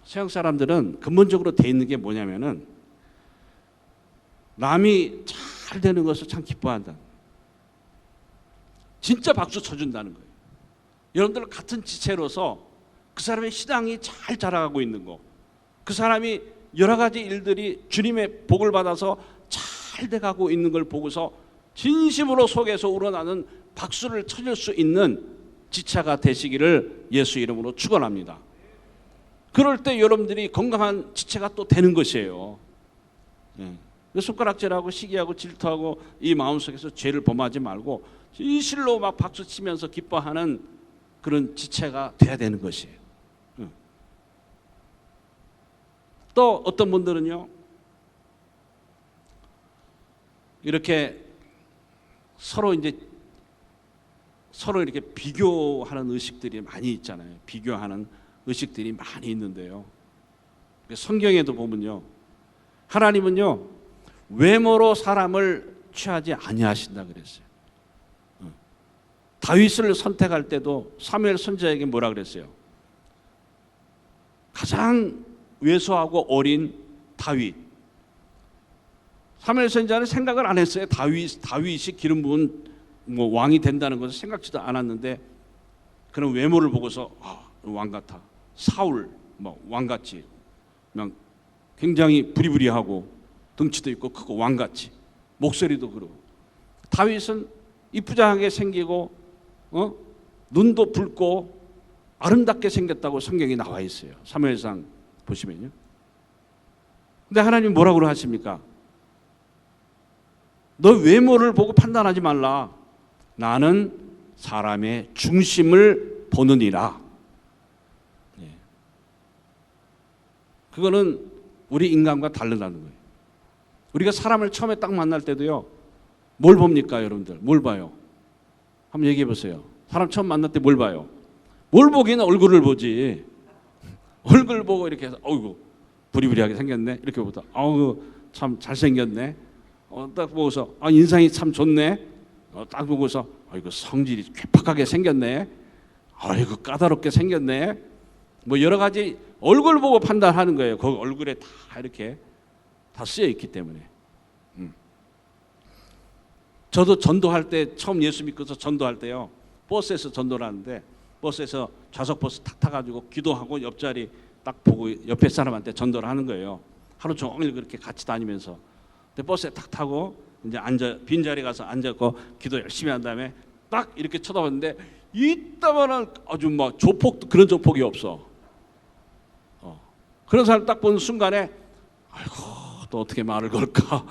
[SPEAKER 1] 서양 사람들은 근본적으로 돼 있는 게 뭐냐면은 남이 잘 되는 것을 참 기뻐한다. 진짜 박수 쳐준다는 거예요. 여러분들 같은 지체로서 그 사람의 신앙이 잘 자라가고 있는 거, 그 사람이 여러 가지 일들이 주님의 복을 받아서 잘 돼가고 있는 걸 보고서 진심으로 속에서 우러나는 박수를 쳐줄 수 있는 지체가 되시기를 예수 이름으로 축원합니다. 그럴 때 여러분들이 건강한 지체가 또 되는 것이에요. 손가락질하고 시기하고 질투하고 이 마음속에서 죄를 범하지 말고 진실로 막 박수 치면서 기뻐하는 그런 지체가 돼야 되는 것이에요. 또 어떤 분들은요 이렇게 서로 이렇게 비교하는 의식들이 많이 있잖아요. 비교하는 의식들이 많이 있는데요. 성경에도 보면요, 하나님은요 외모로 사람을 취하지 아니하신다 그랬어요. 다윗을 선택할 때도 사무엘 선지자에게 뭐라 그랬어요? 가장 왜소하고 어린 다윗. 사무엘 선지자는 생각을 안 했어요. 다윗이 기름 부은 왕이 된다는 것을 생각지도 않았는데 그런 외모를 보고서 왕 같아. 사울 왕같이 그냥 굉장히 부리부리하고 덩치도 있고 크고 왕같이 목소리도 그러고 다윗은 이쁘장하게 생기고 눈도 붉고 아름답게 생겼다고 성경에 나와 있어요. 사무엘상 보시면요. 근데 하나님 뭐라고 하십니까? 너 외모를 보고 판단하지 말라. 나는 사람의 중심을 보느니라. 그거는 우리 인간과 다르다는 거예요. 우리가 사람을 처음에 딱 만날 때도요, 뭘 봅니까, 여러분들? 뭘 봐요? 한번 얘기해 보세요. 사람 처음 만날 때 뭘 봐요? 뭘 보기는 얼굴을 보지. 얼굴 보고 이렇게 해서, 어이구, 부리부리하게 생겼네. 이렇게 보다, 어우, 참 잘생겼네. 딱 보고서, 인상이 참 좋네. 딱 보고서, 어이구, 성질이 괴팍하게 생겼네. 어이구, 까다롭게 생겼네. 뭐 여러 가지 얼굴 보고 판단하는 거예요. 그 얼굴에 다 이렇게 다 쓰여 있기 때문에. 저도 전도할 때 처음 예수 믿고서 전도할 때요, 버스에서 전도를 하는데 버스에서 좌석 버스 탁 타가지고 기도하고 옆자리 딱 보고 옆에 사람한테 전도를 하는 거예요. 하루 종일 그렇게 같이 다니면서. 근데 버스에 탁 타고 이제 빈 자리 가서 앉았고 기도 열심히 한 다음에 딱 이렇게 쳐다봤는데 이따만한 아주 막 조폭 그런 조폭이 없어. 그런 사람 딱 보는 순간에 아이고 또 어떻게 말을 걸까?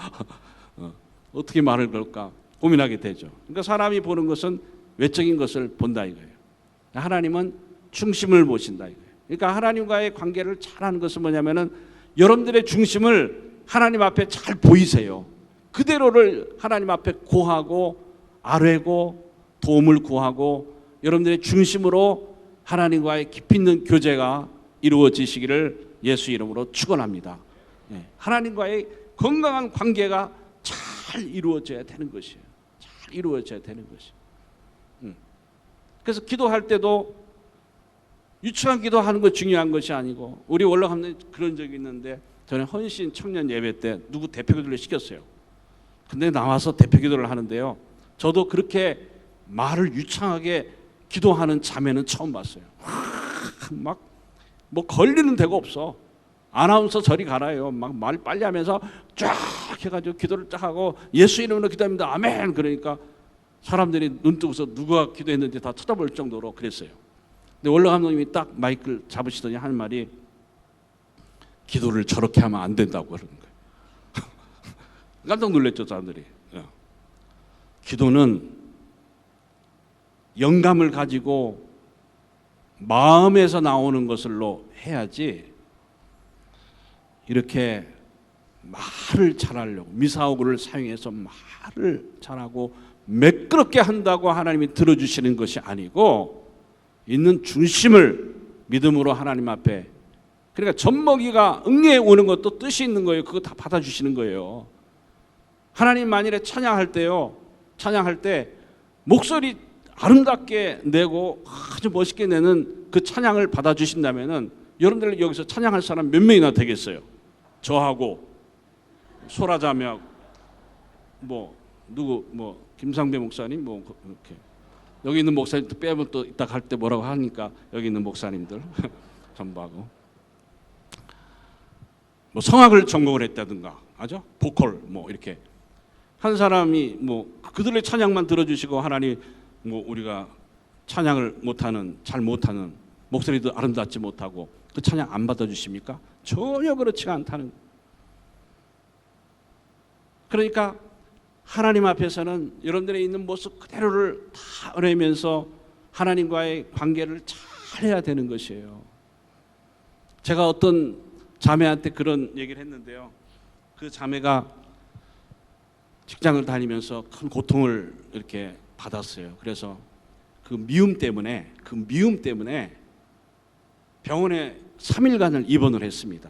[SPEAKER 1] 어떻게 말을 걸까? 고민하게 되죠. 그러니까 사람이 보는 것은 외적인 것을 본다 이거예요. 하나님은 중심을 보신다 이거예요. 그러니까 하나님과의 관계를 잘하는 것은 뭐냐면은 여러분들의 중심을 하나님 앞에 잘 보이세요. 그대로를 하나님 앞에 고하고 아뢰고 도움을 구하고 여러분들의 중심으로 하나님과의 깊이 있는 교제가 이루어지시기를 예수 이름으로 축원합니다. 하나님과의 건강한 관계가 잘 이루어져야 되는 것이에요. 잘 이루어져야 되는 것이에요. 그래서 기도할 때도 유치한 기도하는 거 중요한 것이 아니고 우리 올라가면 그런 적이 있는데 저는 헌신 청년 예배 때 누구 대표 기도를 시켰어요. 근데 나와서 대표 기도를 하는데요. 저도 그렇게 말을 유창하게 기도하는 자매는 처음 봤어요. 막 뭐 걸리는 데가 없어. 아나운서 저리 가라요. 막 말 빨리 하면서 쫙 해가지고 기도를 쫙 하고 예수 이름으로 기도합니다. 아멘. 그러니까 사람들이 눈 뜨고서 누가 기도했는지 다 쳐다볼 정도로 그랬어요. 근데 원로 감독님이 딱 마이크를 잡으시더니 하는 말이 기도를 저렇게 하면 안 된다고 그러는 거예요. 깜짝 놀랐죠, 사람들이. 기도는 영감을 가지고 마음에서 나오는 것을로 해야지 이렇게 말을 잘하려고 미사오구를 사용해서 말을 잘하고 매끄럽게 한다고 하나님이 들어주시는 것이 아니고 있는 중심을 믿음으로 하나님 앞에 그러니까 젖먹이가 응애에 오는 것도 뜻이 있는 거예요. 그거 다 받아주시는 거예요. 하나님 만일에 찬양할 때요. 찬양할 때 목소리 아름답게 내고 아주 멋있게 내는 그 찬양을 받아주신다면은 여러분들 여기서 찬양할 사람 몇 명이나 되겠어요? 저하고 소라자매하고 뭐 누구 뭐 김상배 목사님 뭐 이렇게 여기 있는 목사님도 빼면 또 이따 갈 때 뭐라고 하니까 여기 있는 목사님들 전부하고 뭐 성악을 전공을 했다든가 아죠? 보컬 뭐 이렇게 한 사람이 뭐 그들의 찬양만 들어주시고 하나님 뭐 우리가 찬양을 못하는 잘 못하는 목소리도 아름답지 못하고 그 찬양 안 받아주십니까? 전혀 그렇지가 않다는. 그러니까 하나님 앞에서는 여러분들의 있는 모습 그대로를 다 아뢰면서 하나님과의 관계를 잘 해야 되는 것이에요. 제가 어떤 자매한테 그런 얘기를 했는데요. 그 자매가 직장을 다니면서 큰 고통을 이렇게 받았어요. 그래서 그 미움 때문에 병원에 3일간을 입원을 했습니다.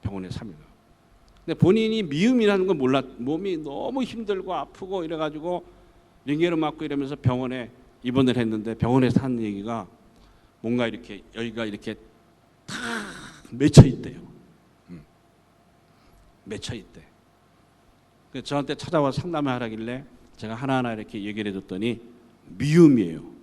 [SPEAKER 1] 병원에 3일간. 근데 본인이 미움이라는 걸 몰랐, 몸이 너무 힘들고 아프고 이래가지고 링겔을 맞고 이러면서 병원에 입원을 했는데 병원에서 하는 얘기가 뭔가 이렇게 여기가 이렇게 탁 맺혀 있대요. 맺혀 있대. 그래서 저한테 찾아와 상담을 하라길래 제가 하나하나 이렇게 얘기를 해줬더니 미움이에요.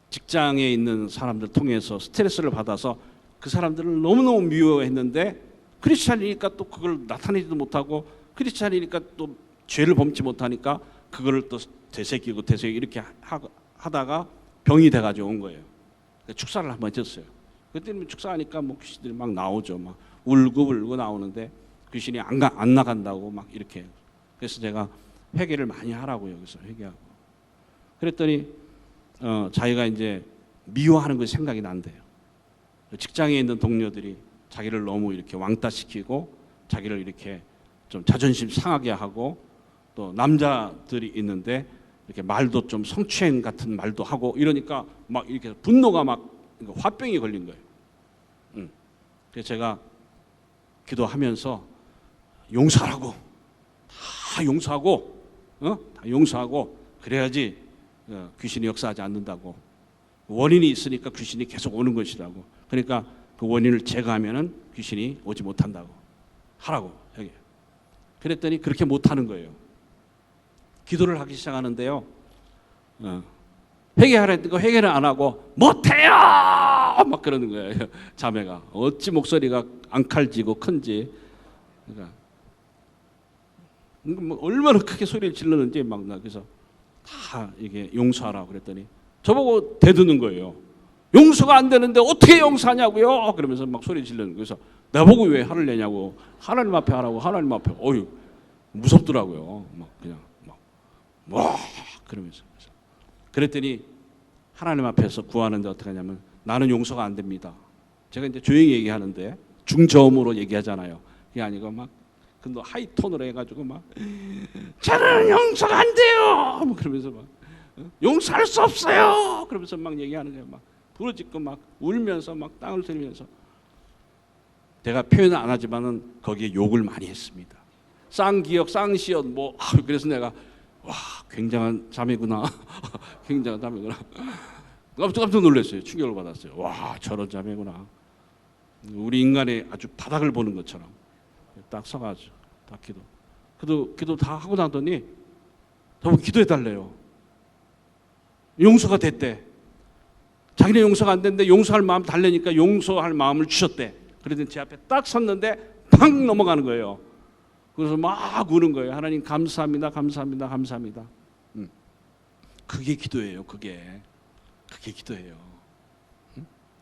[SPEAKER 1] 직장에 있는 사람들 통해서 스트레스를 받아서 그 사람들을 너무너무 미워했는데 크리스찬이니까 또 그걸 나타내지도 못하고 크리스찬이니까 또 죄를 범치 못하니까 그거를 또 되새기고 이렇게 하다가 병이 돼가지고 온 거예요. 축사를 한번 했어요. 그때는 축사하니까 뭐 귀신들이 막 나오죠. 막 울고 나오는데 귀신이 안 나간다고 막 이렇게. 그래서 제가 회개를 많이 하라고 여기서 회개하고. 그랬더니 자기가 이제 미워하는 것이 생각이 난대요. 직장에 있는 동료들이 자기를 너무 이렇게 왕따시키고 자기를 이렇게 좀 자존심 상하게 하고 또 남자들이 있는데 이렇게 말도 좀 성추행 같은 말도 하고 이러니까 막 이렇게 분노가 막 화병이 걸린 거예요. 그래서 제가 기도하면서 용서하라고 다 용서하고 다 용서하고 그래야지 귀신이 역사하지 않는다고. 원인이 있으니까 귀신이 계속 오는 것이라고. 그러니까 그 원인을 제거하면은 귀신이 오지 못한다고 하라고 여기. 그랬더니 그렇게 못하는 거예요. 기도를 하기 시작하는데요. 회개하라니까 회개를 안 하고 못해요 막 그러는 거예요. 자매가 어찌 목소리가 앙칼지고 큰지. 그러니까 뭐 얼마나 크게 소리를 질렀는지 막 나 그래서 다 이게 용서하라고 그랬더니 저보고 대드는 거예요. 용서가 안 되는데 어떻게 용서하냐고요? 그러면서 막 소리 지르는 거예요. 그래서 나보고 왜 화를 내냐고. 하나님 앞에 하라고. 하나님 앞에. 어휴 무섭더라고요. 막 그냥 막 와 그러면서. 그랬더니 하나님 앞에서 구하는데 어떻게 하냐면 나는 용서가 안 됩니다. 제가 이제 조용히 얘기하는데 중저음으로 얘기하잖아요. 그게 아니고 막 근데 하이톤으로 해가지고 막 저는 용서가 안 돼요. 뭐 그러면서 막 용서할 수 없어요. 그러면서 막 얘기하는 거예요. 막 부르짖고 막 울면서 막 땅을 들면서. 제가 표현을 안 하지만은 거기에 욕을 많이 했습니다. 쌍기역, 쌍시역 뭐 그래서 내가 와 굉장한 자매구나. 굉장한 자매구나. 깜짝 놀랐어요. 충격을 받았어요. 와 저런 자매구나. 우리 인간의 아주 바닥을 보는 것처럼 딱 서가지고 딱 기도 다 하고 나더니 저보고 기도해 달래요. 용서가 됐대. 자기네 용서가 안 됐는데 용서할 마음 달래니까 용서할 마음을 주셨대. 그러더니 제 앞에 딱 섰는데 팍 넘어가는 거예요. 그래서 막 우는 거예요. 하나님 감사합니다, 감사합니다, 감사합니다. 그게 기도예요. 그게 기도예요.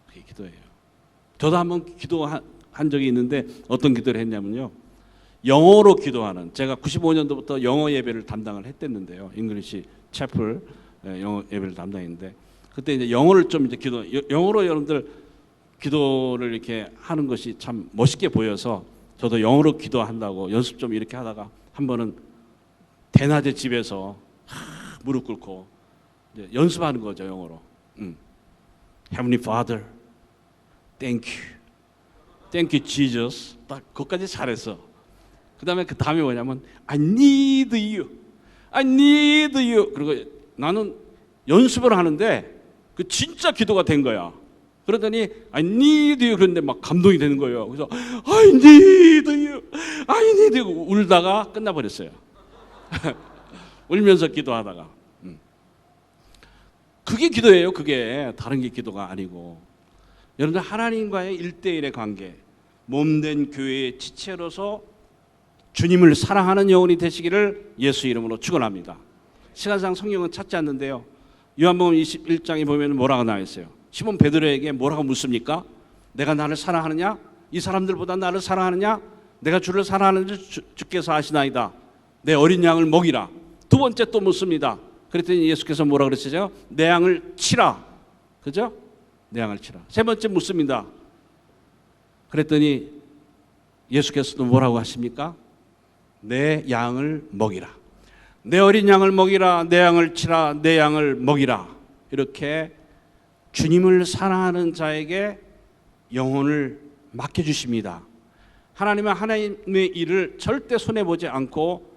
[SPEAKER 1] 그게 기도예요. 저도 한번 기도한 적이 있는데 어떤 기도를 했냐면요. 영어로 기도하는, 제가 95년도부터 영어 예배를 담당을 했댔는데요. 잉글리시 채플 영어 예배를 담당했는데 그때 이제 영어를 좀 이제 영어로 여러분들 기도를 이렇게 하는 것이 참 멋있게 보여서 저도 영어로 기도한다고 연습 좀 이렇게 하다가 한 번은 대낮에 집에서 무릎 꿇고 이제 연습하는 거죠. 영어로. Heavenly Father, Thank you, Thank you Jesus. 딱 그것까지 잘했어. 그 다음에 뭐냐면 I need you, I need you. 그리고 나는 연습을 하는데 그 진짜 기도가 된 거야. 그러더니 I need you 그런데 막 감동이 되는 거예요. 그래서 I need you, I need you 울다가 끝나버렸어요. 울면서 기도하다가. 그게 기도예요. 그게 다른 게 기도가 아니고. 여러분들 하나님과의 1대1의 관계, 몸된 교회의 지체로서 주님을 사랑하는 영혼이 되시기를 예수 이름으로 축원합니다. 시간상 성경은 찾지 않는데요. 요한복음 21장에 보면 뭐라고 나와 있어요. 시몬 베드로에게 뭐라고 묻습니까? 내가 나를 사랑하느냐? 이 사람들보다 나를 사랑하느냐? 내가 주를 사랑하는지 주께서 아시나이다. 내 어린 양을 먹이라. 두 번째 또 묻습니다. 그랬더니 예수께서 뭐라 그랬어요? 내 양을 치라. 그죠? 내 양을 치라. 세 번째 묻습니다. 그랬더니 예수께서도 뭐라고 하십니까? 내 양을 먹이라. 내 어린 양을 먹이라. 내 양을 치라. 내 양을 먹이라. 이렇게 주님을 사랑하는 자에게 영혼을 맡겨주십니다. 하나님은 하나님의 일을 절대 손해보지 않고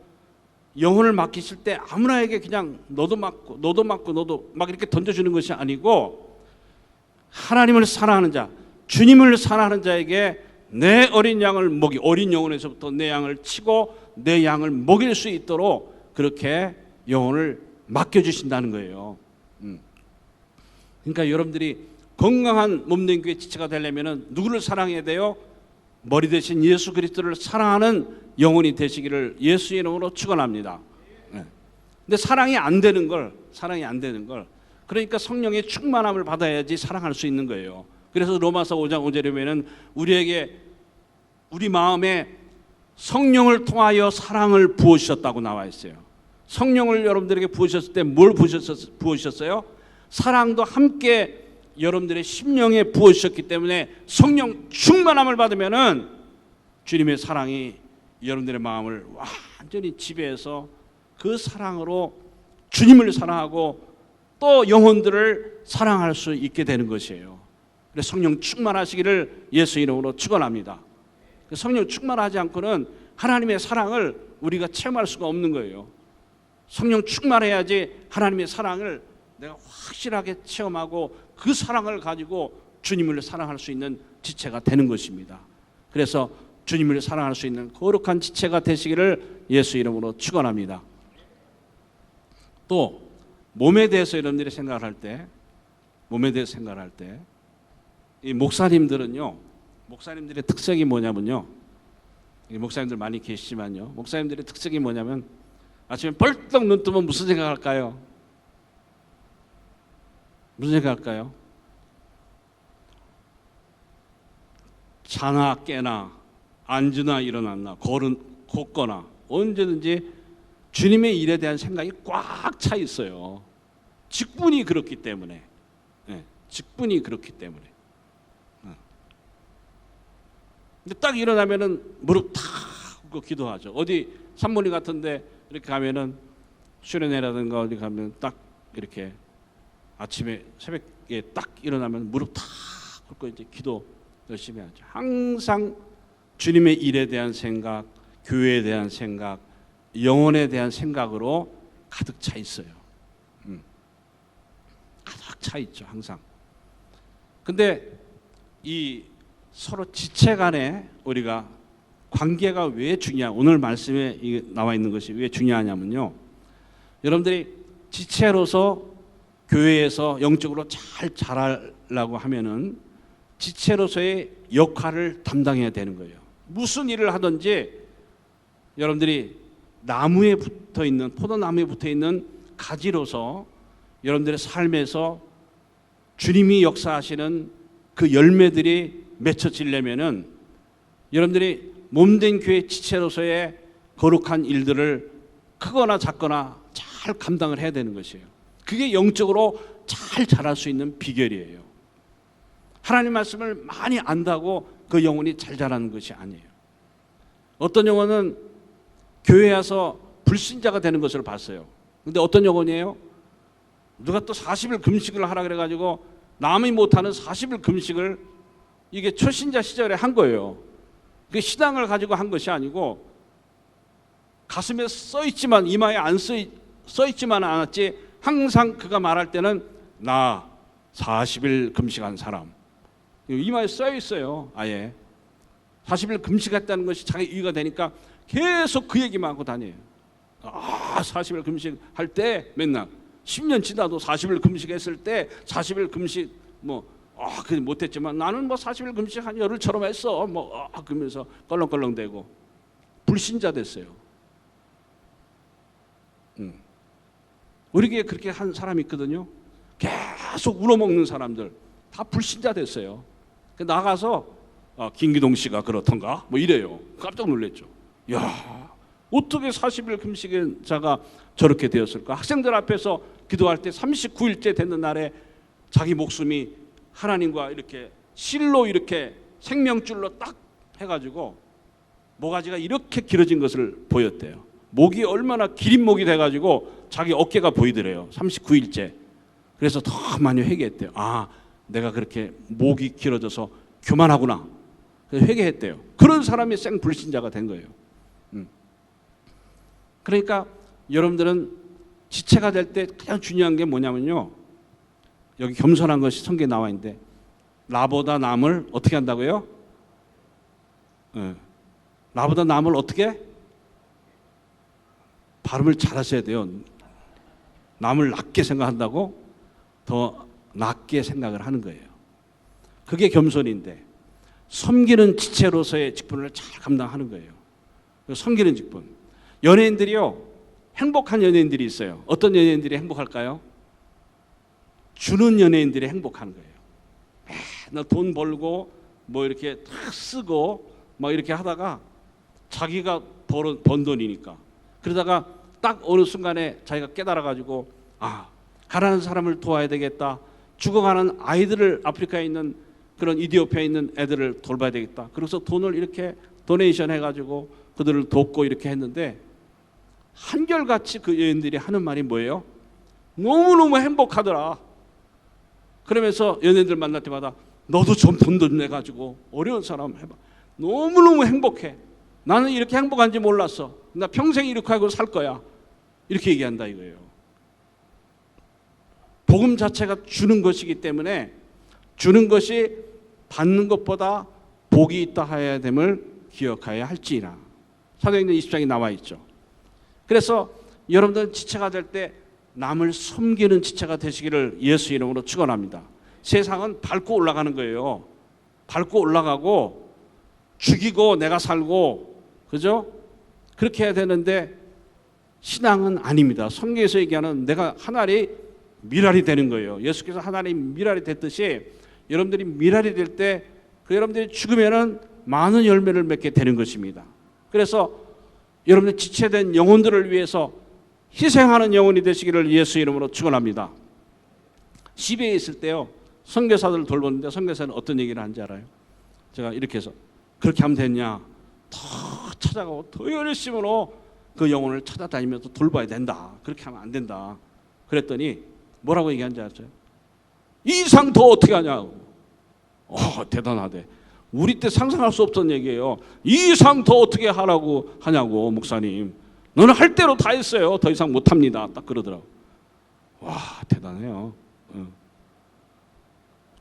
[SPEAKER 1] 영혼을 맡기실 때 아무나에게 그냥 너도 맡고 너도 맡고 너도 막 이렇게 던져주는 것이 아니고 하나님을 사랑하는 자, 주님을 사랑하는 자에게 내 어린 양을 어린 영혼에서부터 내 양을 치고 내 양을 먹일 수 있도록 그렇게 영혼을 맡겨주신다는 거예요. 그러니까 여러분들이 건강한 몸된 교회 지체가 되려면 누구를 사랑해야 돼요? 머리 대신 예수 그리스도를 사랑하는 영혼이 되시기를 예수 이름으로 축원합니다. 근데 사랑이 안 되는 걸 그러니까 성령의 충만함을 받아야지 사랑할 수 있는 거예요. 그래서 로마서 5장 5절에 보면 우리 마음에 성령을 통하여 사랑을 부어주셨다고 나와 있어요. 성령을 여러분들에게 부으셨을 때 뭘 부으셨어요? 사랑도 함께 여러분들의 심령에 부어주셨기 때문에 성령 충만함을 받으면은 주님의 사랑이 여러분들의 마음을 완전히 지배해서 그 사랑으로 주님을 사랑하고 또 영혼들을 사랑할 수 있게 되는 것이에요. 그래서 성령 충만하시기를 예수 이름으로 축원합니다. 성령 충만하지 않고는 하나님의 사랑을 우리가 체험할 수가 없는 거예요. 성령 충만해야지 하나님의 사랑을 내가 확실하게 체험하고 그 사랑을 가지고 주님을 사랑할 수 있는 지체가 되는 것입니다. 그래서 주님을 사랑할 수 있는 거룩한 지체가 되시기를 예수 이름으로 축원합니다. 또 몸에 대해서 여러분들이 생각을 할 때, 몸에 대해서 생각을 할 때, 이 목사님들은요, 목사님들의 특색이 뭐냐면요, 목사님들 많이 계시지만요, 목사님들의 특색이 뭐냐면 아침에 벌떡 눈 뜨면 무슨 생각할까요? 무슨 생각할까요? 자나 깨나 앉으나 일어났나 걷거나 언제든지 주님의 일에 대한 생각이 꽉 차 있어요. 직분이 그렇기 때문에. 네, 직분이 그렇기 때문에. 근데 딱 일어나면은 무릎 탁 꿇고 기도하죠. 어디 산모님 같은데 이렇게 가면은 수련회라든가 어디 가면 딱 이렇게 아침에 새벽에 딱 일어나면 무릎 탁 꿇고 이제 기도 열심히 하죠. 항상 주님의 일에 대한 생각, 교회에 대한 생각, 영혼에 대한 생각으로 가득 차 있어요. 가득 차 있죠, 항상. 근데 이 서로 지체 간에 우리가 관계가 왜 중요한, 오늘 말씀에 나와 있는 것이 왜 중요하냐면요, 여러분들이 지체로서 교회에서 영적으로 잘 자라려고 하면은 지체로서의 역할을 담당해야 되는 거예요. 무슨 일을 하든지 여러분들이 나무에 붙어 있는, 포도나무에 붙어 있는 가지로서 여러분들의 삶에서 주님이 역사하시는 그 열매들이 맺혀지려면은 여러분들이 몸된 교회 지체로서의 거룩한 일들을 크거나 작거나 잘 감당을 해야 되는 것이에요. 그게 영적으로 잘 자랄 수 있는 비결이에요. 하나님 말씀을 많이 안다고 그 영혼이 잘 자라는 것이 아니에요. 어떤 영혼은 교회에 와서 불신자가 되는 것을 봤어요. 근데 어떤 영혼이에요? 누가 또 40일 금식을 하라 그래가지고 남이 못하는 40일 금식을 이게 초신자 시절에 한 거예요. 그 신앙을 가지고 한 것이 아니고 가슴에 써있지만 이마에 안 써있지만 않았지, 항상 그가 말할 때는 나 40일 금식한 사람, 이마에 써있어요. 아예 40일 금식했다는 것이 자기 이유가 되니까 계속 그 얘기만 하고 다녀요. 40일 금식할 때 맨날 10년 지나도 40일 금식했을 때 40일 금식 그 못했지만 나는 40일 금식 한 열흘처럼 했어. 그러면서 껄렁껄렁대고 불신자 됐어요. 우리 교회에 그렇게 한 사람이 있거든요. 계속 울어먹는 사람들 다 불신자 됐어요. 나가서 김기동 씨가 그렇던가 이래요. 깜짝 놀랐죠. 야, 어떻게 40일 금식의 자가 저렇게 되었을까? 학생들 앞에서 기도할 때 39일째 됐는 날에 자기 목숨이 하나님과 이렇게 실로 이렇게 생명줄로 딱 해가지고 모가지가 이렇게 길어진 것을 보였대요. 목이 얼마나 기린 목이 돼가지고 자기 어깨가 보이더래요. 39일째. 그래서 더 많이 회개했대요. 내가 그렇게 목이 길어져서 교만하구나. 그래서 회개했대요. 그런 사람이 생불신자가 된 거예요. 그러니까 여러분들은 지체가 될 때 가장 중요한 게 뭐냐면요, 여기 겸손한 것이 성경에 나와 있는데 나보다 남을 어떻게 한다고요? 나보다 남을 어떻게? 발음을 잘 하셔야 돼요. 남을 낮게 생각한다고? 더 낮게 생각을 하는 거예요. 그게 겸손인데 섬기는 지체로서의 직분을 잘 감당하는 거예요. 섬기는 직분. 연예인들이요, 행복한 연예인들이 있어요. 어떤 연예인들이 행복할까요? 주는 연예인들이 행복한 거예요. 맨날 돈 벌고 이렇게 탁 쓰고 이렇게 하다가 자기가 번 돈이니까, 그러다가 딱 어느 순간에 자기가 깨달아가지고 가난한 사람을 도와야 되겠다, 죽어가는 아이들을, 아프리카에 있는 그런 이디오피아에 있는 애들을 돌봐야 되겠다, 그래서 돈을 이렇게 도네이션 해가지고 그들을 돕고 이렇게 했는데 한결같이 그 연예인들이 하는 말이 뭐예요? 너무너무 행복하더라. 그러면서 연예인들 만날 때마다 너도 좀 돈 좀 내가지고 어려운 사람 해봐. 너무너무 행복해. 나는 이렇게 행복한지 몰랐어. 나 평생 이렇게 하고 살 거야. 이렇게 얘기한다 이거예요. 복음 자체가 주는 것이기 때문에 주는 것이 받는 것보다 복이 있다 하여야 됨을 기억하여야 할지니라. 사도행전 20장에 나와 있죠. 그래서 여러분들 지체가 될 때 남을 섬기는 지체가 되시기를 예수 이름으로 축원합니다. 세상은 밟고 올라가는 거예요. 밟고 올라가고 죽이고 내가 살고, 그죠? 그렇게 해야 되는데 신앙은 아닙니다. 성경에서 얘기하는 내가 하나님 미랄이 되는 거예요. 예수께서 하나님 미랄이 됐듯이 여러분들이 미랄이 될 때 그 여러분들이 죽으면은 많은 열매를 맺게 되는 것입니다. 그래서 여러분들 지체된 영혼들을 위해서 희생하는 영혼이 되시기를 예수 이름으로 축원합니다. 시베에 있을 때요, 선교사들을 돌보는데 선교사는 어떤 얘기를 하는지 알아요? 제가 이렇게 해서 그렇게 하면 되냐? 더 찾아가고 더 열심으로 그 영혼을 찾아다니면서 돌봐야 된다. 그렇게 하면 안 된다. 그랬더니 뭐라고 얘기하는지 아세요? 이 이상 더 어떻게 하냐고. 대단하대. 우리 때 상상할 수 없던 얘기예요. 이 이상 더 어떻게 하라고 하냐고, 목사님. 너는 할 대로 다 했어요. 더 이상 못합니다. 딱 그러더라고. 와, 대단해요.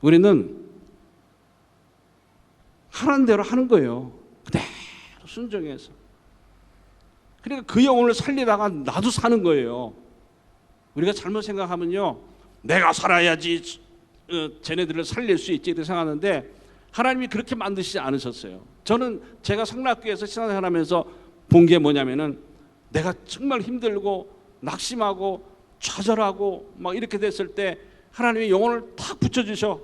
[SPEAKER 1] 우리는 하라는 대로 하는 거예요. 그대로 순종해서. 그러니까 그 영혼을 살리다가 나도 사는 거예요. 우리가 잘못 생각하면요, 내가 살아야지 쟤네들을 살릴 수 있지 이렇게 생각하는데 하나님이 그렇게 만드시지 않으셨어요. 저는 제가 성락교에서 신앙생활하면서 본 게 뭐냐면은 내가 정말 힘들고 낙심하고 좌절하고 막 이렇게 됐을 때 하나님이 영혼을 탁 붙여주셔.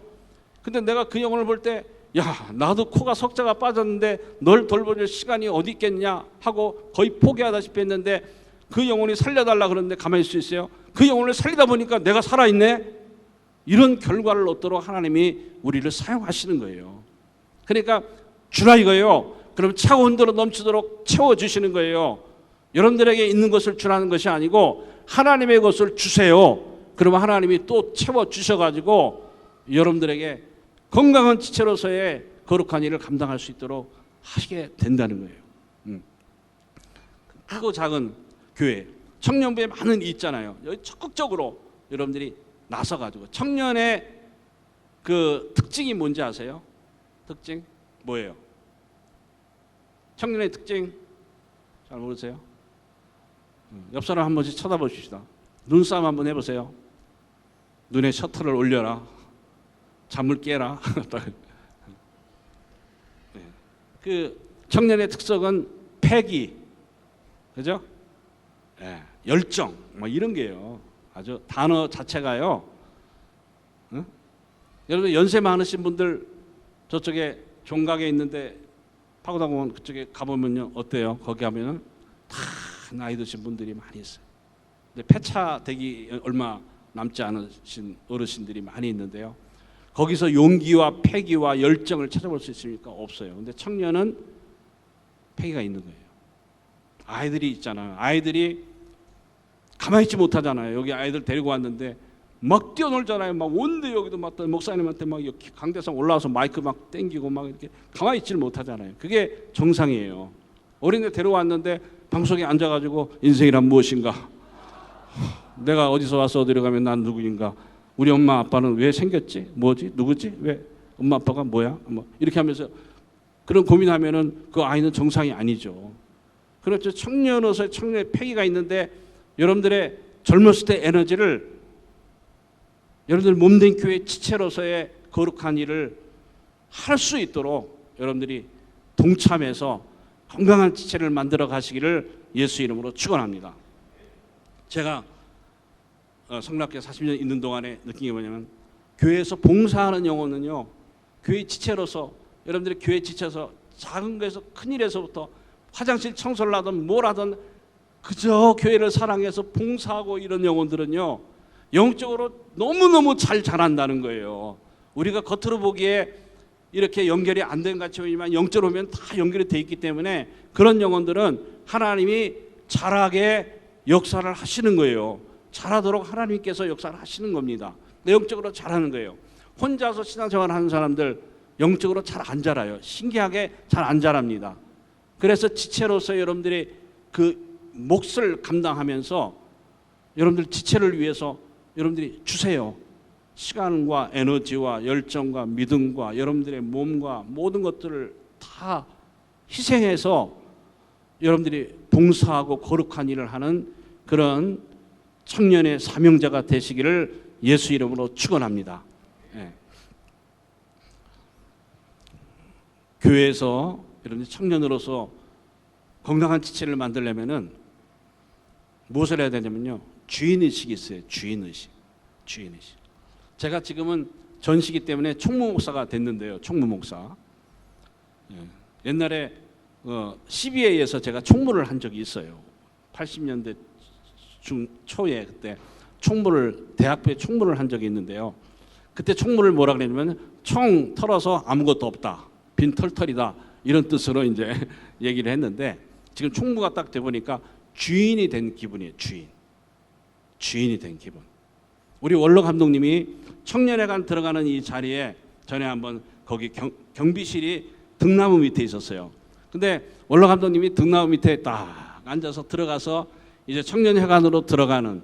[SPEAKER 1] 근데 내가 그 영혼을 볼 때 야, 나도 코가 석자가 빠졌는데 널 돌볼 시간이 어디 있겠냐 하고 거의 포기하다시피 했는데 그 영혼이 살려달라 그러는데 가만히 있을 수 있어요? 그 영혼을 살리다 보니까 내가 살아있네? 이런 결과를 얻도록 하나님이 우리를 사용하시는 거예요. 그러니까 주라 이거예요. 그럼 차고 흔들어 넘치도록 채워주시는 거예요. 여러분들에게 있는 것을 주라는 것이 아니고 하나님의 것을 주세요. 그러면 하나님이 또 채워주셔가지고 여러분들에게 건강한 지체로서의 거룩한 일을 감당할 수 있도록 하시게 된다는 거예요. 크고 작은 교회, 청년부에 많은 일 있잖아요. 여기 적극적으로 여러분들이 나서가지고 청년의 그 특징이 뭔지 아세요? 특징 뭐예요? 청년의 특징 잘 모르세요? 옆 사람 한 번씩 쳐다보십시다. 눈싸움 한번 해보세요. 눈에 셔터를 올려라. 잠을 깨라. 그 청년의 특성은 패기, 그죠? 열정, 뭐 이런 게요. 아주 단어 자체가요. 여러분 연세 많으신 분들 저쪽에 종각에 있는데 파고다공원 그쪽에 가보면요 어때요? 거기 가면은 다 나이 드신 분들이 많이 있어요. 근데 폐차 되기 얼마 남지 않으신 어르신들이 많이 있는데요. 거기서 용기와 패기와 열정을 찾아볼 수 있습니까? 없어요. 근데 청년은 패기가 있는 거예요. 아이들이 있잖아요. 아이들이 가만히 있지 못하잖아요. 여기 아이들 데리고 왔는데 막 뛰어놀잖아요. 막 온데 여기도 막 목사님한테 막 강대상 올라와서 마이크 막 땡기고 막 이렇게 가만히 있지를 못하잖아요. 그게 정상이에요. 어린애 데려왔는데 방송에 앉아가지고 인생이란 무엇인가? 내가 어디서 와서 어디로 가면 난 누구인가? 우리 엄마 아빠는 왜 생겼지? 뭐지? 누구지? 왜 엄마 아빠가 뭐야? 뭐 이렇게 하면서 그런 고민하면은 그 아이는 정상이 아니죠. 그렇죠. 청년으로서의 청년의 패기가 있는데 여러분들의 젊었을 때 에너지를 여러분들 몸된 교회 지체로서의 거룩한 일을 할 수 있도록 여러분들이 동참해서 건강한 지체를 만들어 가시기를 예수 이름으로 축원합니다. 제가 성락교 40년 있는 동안에 느낀 게 뭐냐면 교회에서 봉사하는 영혼은요, 교회 지체로서 여러분들이 교회 지체에서 작은 거에서 큰 일에서부터 화장실 청소를 하든 뭘 하든 그저 교회를 사랑해서 봉사하고 이런 영혼들은요 영적으로 너무너무 잘 자란다는 거예요. 우리가 겉으로 보기에 이렇게 연결이 안 된 같이 보이지만 영적으로 보면 다 연결이 돼 있기 때문에 그런 영혼들은 하나님이 잘하게 역사를 하시는 거예요. 잘하도록 하나님께서 역사를 하시는 겁니다. 영적으로 잘하는 거예요. 혼자서 신앙생활 하는 사람들 영적으로 잘 안 자라요. 신기하게 잘 안 자랍니다. 그래서 지체로서 여러분들이 그 몫을 감당하면서 여러분들 지체를 위해서 여러분들이 주세요. 시간과 에너지와 열정과 믿음과 여러분들의 몸과 모든 것들을 다 희생해서 여러분들이 봉사하고 거룩한 일을 하는 그런 청년의 사명자가 되시기를 예수 이름으로 축원합니다. 예. 교회에서 이런 청년으로서 건강한 지체를 만들려면은 무엇을 해야 되냐면요, 주인의식이 있어요. 주인의식. 제가 지금은 전시기 때문에 총무 목사가 됐는데요. 총무 목사. 예. 옛날에 CBA에서 제가 총무를 한 적이 있어요. 80년대 초에 그때 대학부에 총무를 한 적이 있는데요. 그때 총무를 뭐라 그랬냐면 총 털어서 아무것도 없다, 빈 털털이다, 이런 뜻으로 이제 얘기를 했는데, 지금 총무가 딱 돼 보니까 주인이 된 기분이에요. 주인이 된 기분. 우리 원로 감독님이 청년회관 들어가는 이 자리에 전에 한번 거기 경비실이 등나무 밑에 있었어요. 근데 원로 감독님이 등나무 밑에 딱 앉아서 들어가서 이제 청년회관으로 들어가는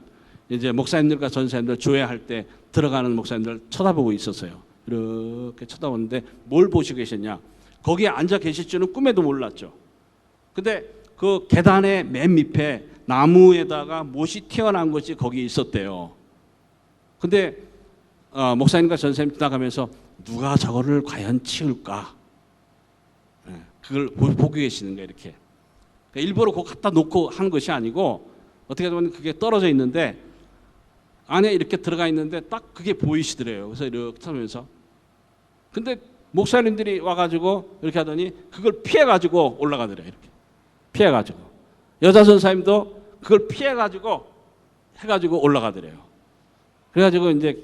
[SPEAKER 1] 이제 목사님들과 전사님들 조회할 때 들어가는 목사님들 쳐다보고 있었어요. 이렇게 쳐다보는데 뭘 보시고 계셨냐? 거기에 앉아 계실 줄은 꿈에도 몰랐죠. 근데 그 계단의 맨 밑에 나무에다가 못이 튀어나온 것이 거기에 있었대요. 근데 목사님과 전사님 지나가면서 누가 저거를 과연 치울까? 그걸 보고 계시는 거예요. 이렇게. 그러니까 일부러 그거 갖다 놓고 한 것이 아니고 어떻게 보면 그게 떨어져 있는데 안에 이렇게 들어가 있는데 딱 그게 보이시더래요. 그래서 이렇게 하면서, 근데 목사님들이 와가지고 이렇게 하더니 그걸 피해가지고 올라가더래요. 이렇게 피해가지고 여자 전사님도 그걸 피해가지고 해가지고 올라가더래요. 그래가지고 이제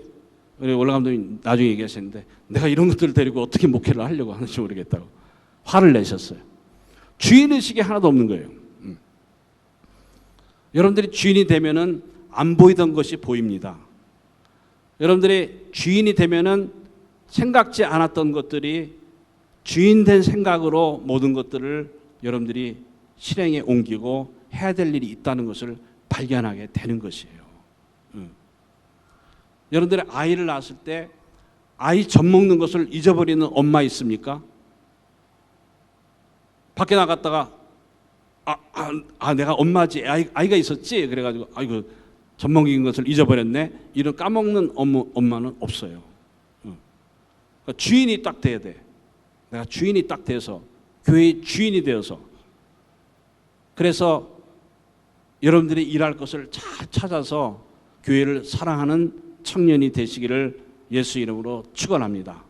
[SPEAKER 1] 우리 원로 감독님 나중에 얘기하셨는데, 내가 이런 것들을 데리고 어떻게 목회를 하려고 하는지 모르겠다고 화를 내셨어요. 주인의식이 하나도 없는 거예요. 여러분들이 주인이 되면은 안 보이던 것이 보입니다. 여러분들이 주인이 되면은 생각지 않았던 것들이 주인된 생각으로 모든 것들을 여러분들이 실행에 옮기고 해야 될 일이 있다는 것을 발견하게 되는 것이에요. 여러분들이 아이를 낳았을 때 아이 젖 먹는 것을 잊어버리는 엄마 있습니까? 밖에 나갔다가 내가 엄마지, 아이가 있었지, 그래가지고 아이고 젖 먹인 것을 잊어버렸네, 이런 까먹는 엄마는 없어요. 그러니까 주인이 딱 돼야 돼. 내가 주인이 딱 돼서 교회의 주인이 되어서, 그래서 여러분들이 일할 것을 잘 찾아서 교회를 사랑하는 청년이 되시기를 예수 이름으로 축원합니다.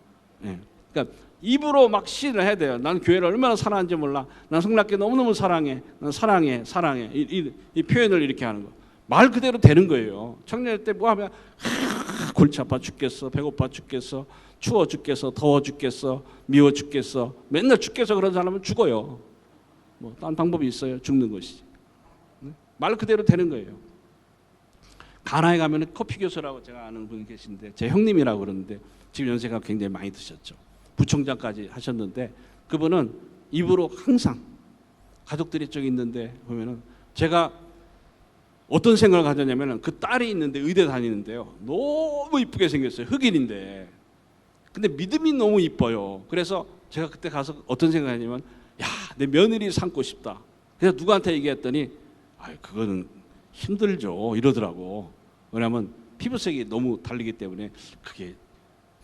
[SPEAKER 1] 그러니까 입으로 막 시인을 해야 돼요. 나는 교회를 얼마나 사랑하는지 몰라. 난 성락교 너무너무 사랑해. 난 사랑해. 이 표현을 이렇게 하는 거. 말 그대로 되는 거예요. 청년일 때 뭐 하면 골치 아파 죽겠어, 배고파 죽겠어, 추워 죽겠어, 더워 죽겠어, 미워 죽겠어, 맨날 죽겠어 그런 사람은 죽어요. 뭐 딴 방법이 있어요. 죽는 것이지. 말 그대로 되는 거예요. 가나에 가면 커피 교수라고 제가 아는 분이 계신데, 제 형님이라고 그러는데 지금 연세가 굉장히 많이 드셨죠. 부총장까지 하셨는데, 그분은 입으로 항상 가족들이 쪽 있는데 보면은, 제가 어떤 생각을 가졌냐면은, 그 딸이 있는데 의대 다니는데요, 너무 이쁘게 생겼어요. 흑인인데. 근데 믿음이 너무 이뻐요. 그래서 제가 그때 가서 어떤 생각을 했냐면, 야, 내 며느리 삼고 싶다. 그래서 누구한테 얘기했더니 그거는 힘들죠 이러더라고. 왜냐하면 피부색이 너무 다르기 때문에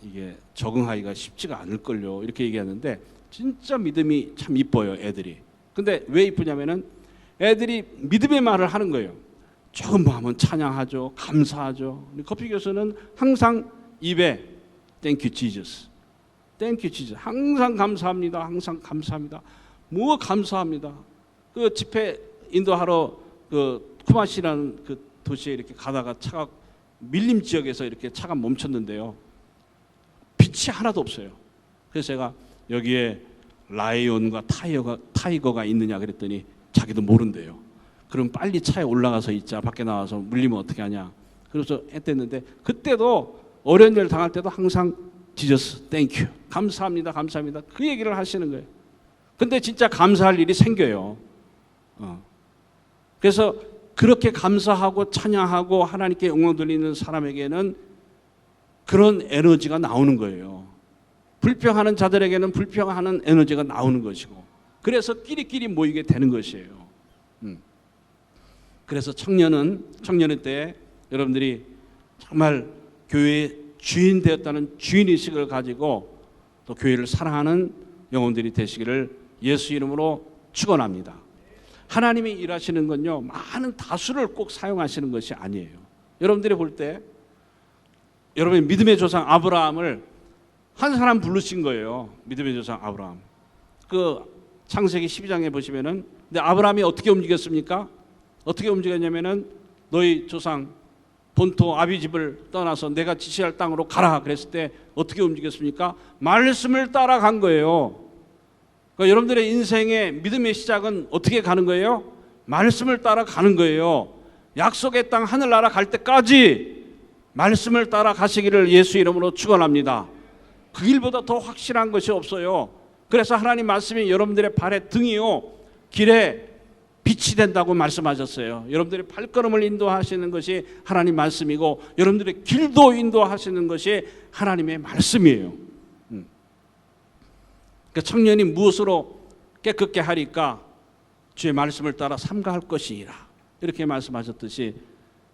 [SPEAKER 1] 이게 적응하기가 쉽지가 않을걸요, 이렇게 얘기하는데, 진짜 믿음이 참 이뻐요, 애들이. 근데 왜 이쁘냐면은 애들이 믿음의 말을 하는 거예요. 조금 뭐 하면 찬양하죠, 감사하죠. 커피 교수는 항상 입에 Thank you Jesus, Thank you Jesus, 항상 감사합니다, 항상 감사합니다. 뭐 감사합니다. 그 집회 인도하러 그 쿠마시라는 그 도시에 이렇게 가다가 차가 밀림 지역에서 이렇게 차가 멈췄는데요, 빛이 하나도 없어요. 그래서 제가 여기에 라이온과 타이거가 있느냐 그랬더니 자기도 모른대요. 그럼 빨리 차에 올라가서 있자, 밖에 나와서 물리면 어떻게 하냐. 그래서 했댔는데, 그때도 어려운 일 당할 때도 항상 지저스 땡큐, 감사합니다, 감사합니다, 그 얘기를 하시는 거예요. 근데 진짜 감사할 일이 생겨요. 그래서 그렇게 감사하고 찬양하고 하나님께 영광 돌리는 사람에게는 그런 에너지가 나오는 거예요. 불평하는 자들에게는 불평하는 에너지가 나오는 것이고, 그래서 끼리끼리 모이게 되는 것이에요. 그래서 청년의 때 여러분들이 정말 교회의 주인 되었다는 주인의식을 가지고 또 교회를 사랑하는 영혼들이 되시기를 예수 이름으로 축원합니다. 하나님이 일하시는 건요, 많은 다수를 꼭 사용하시는 것이 아니에요. 여러분들이 볼 때 여러분의 믿음의 조상 아브라함을 한 사람 부르신 거예요. 믿음의 조상 아브라함. 그 창세기 12장에 보시면은, 근데 아브라함이 어떻게 움직였습니까? 어떻게 움직였냐면은 너희 조상 본토 아비 집을 떠나서 내가 지시할 땅으로 가라 그랬을 때 어떻게 움직였습니까? 말씀을 따라간 거예요. 그러니까 여러분들의 인생의 믿음의 시작은 어떻게 가는 거예요? 말씀을 따라가는 거예요. 약속의 땅 하늘나라 갈 때까지 말씀을 따라 가시기를 예수 이름으로 축원합니다. 그 길보다 더 확실한 것이 없어요. 그래서 하나님 말씀이 여러분들의 발의 등이요, 길에 빛이 된다고 말씀하셨어요. 여러분들의 발걸음을 인도하시는 것이 하나님 말씀이고 여러분들의 길도 인도하시는 것이 하나님의 말씀이에요. 그러니까 청년이 무엇으로 깨끗게 하리까? 주의 말씀을 따라 삼가할 것이니라. 이렇게 말씀하셨듯이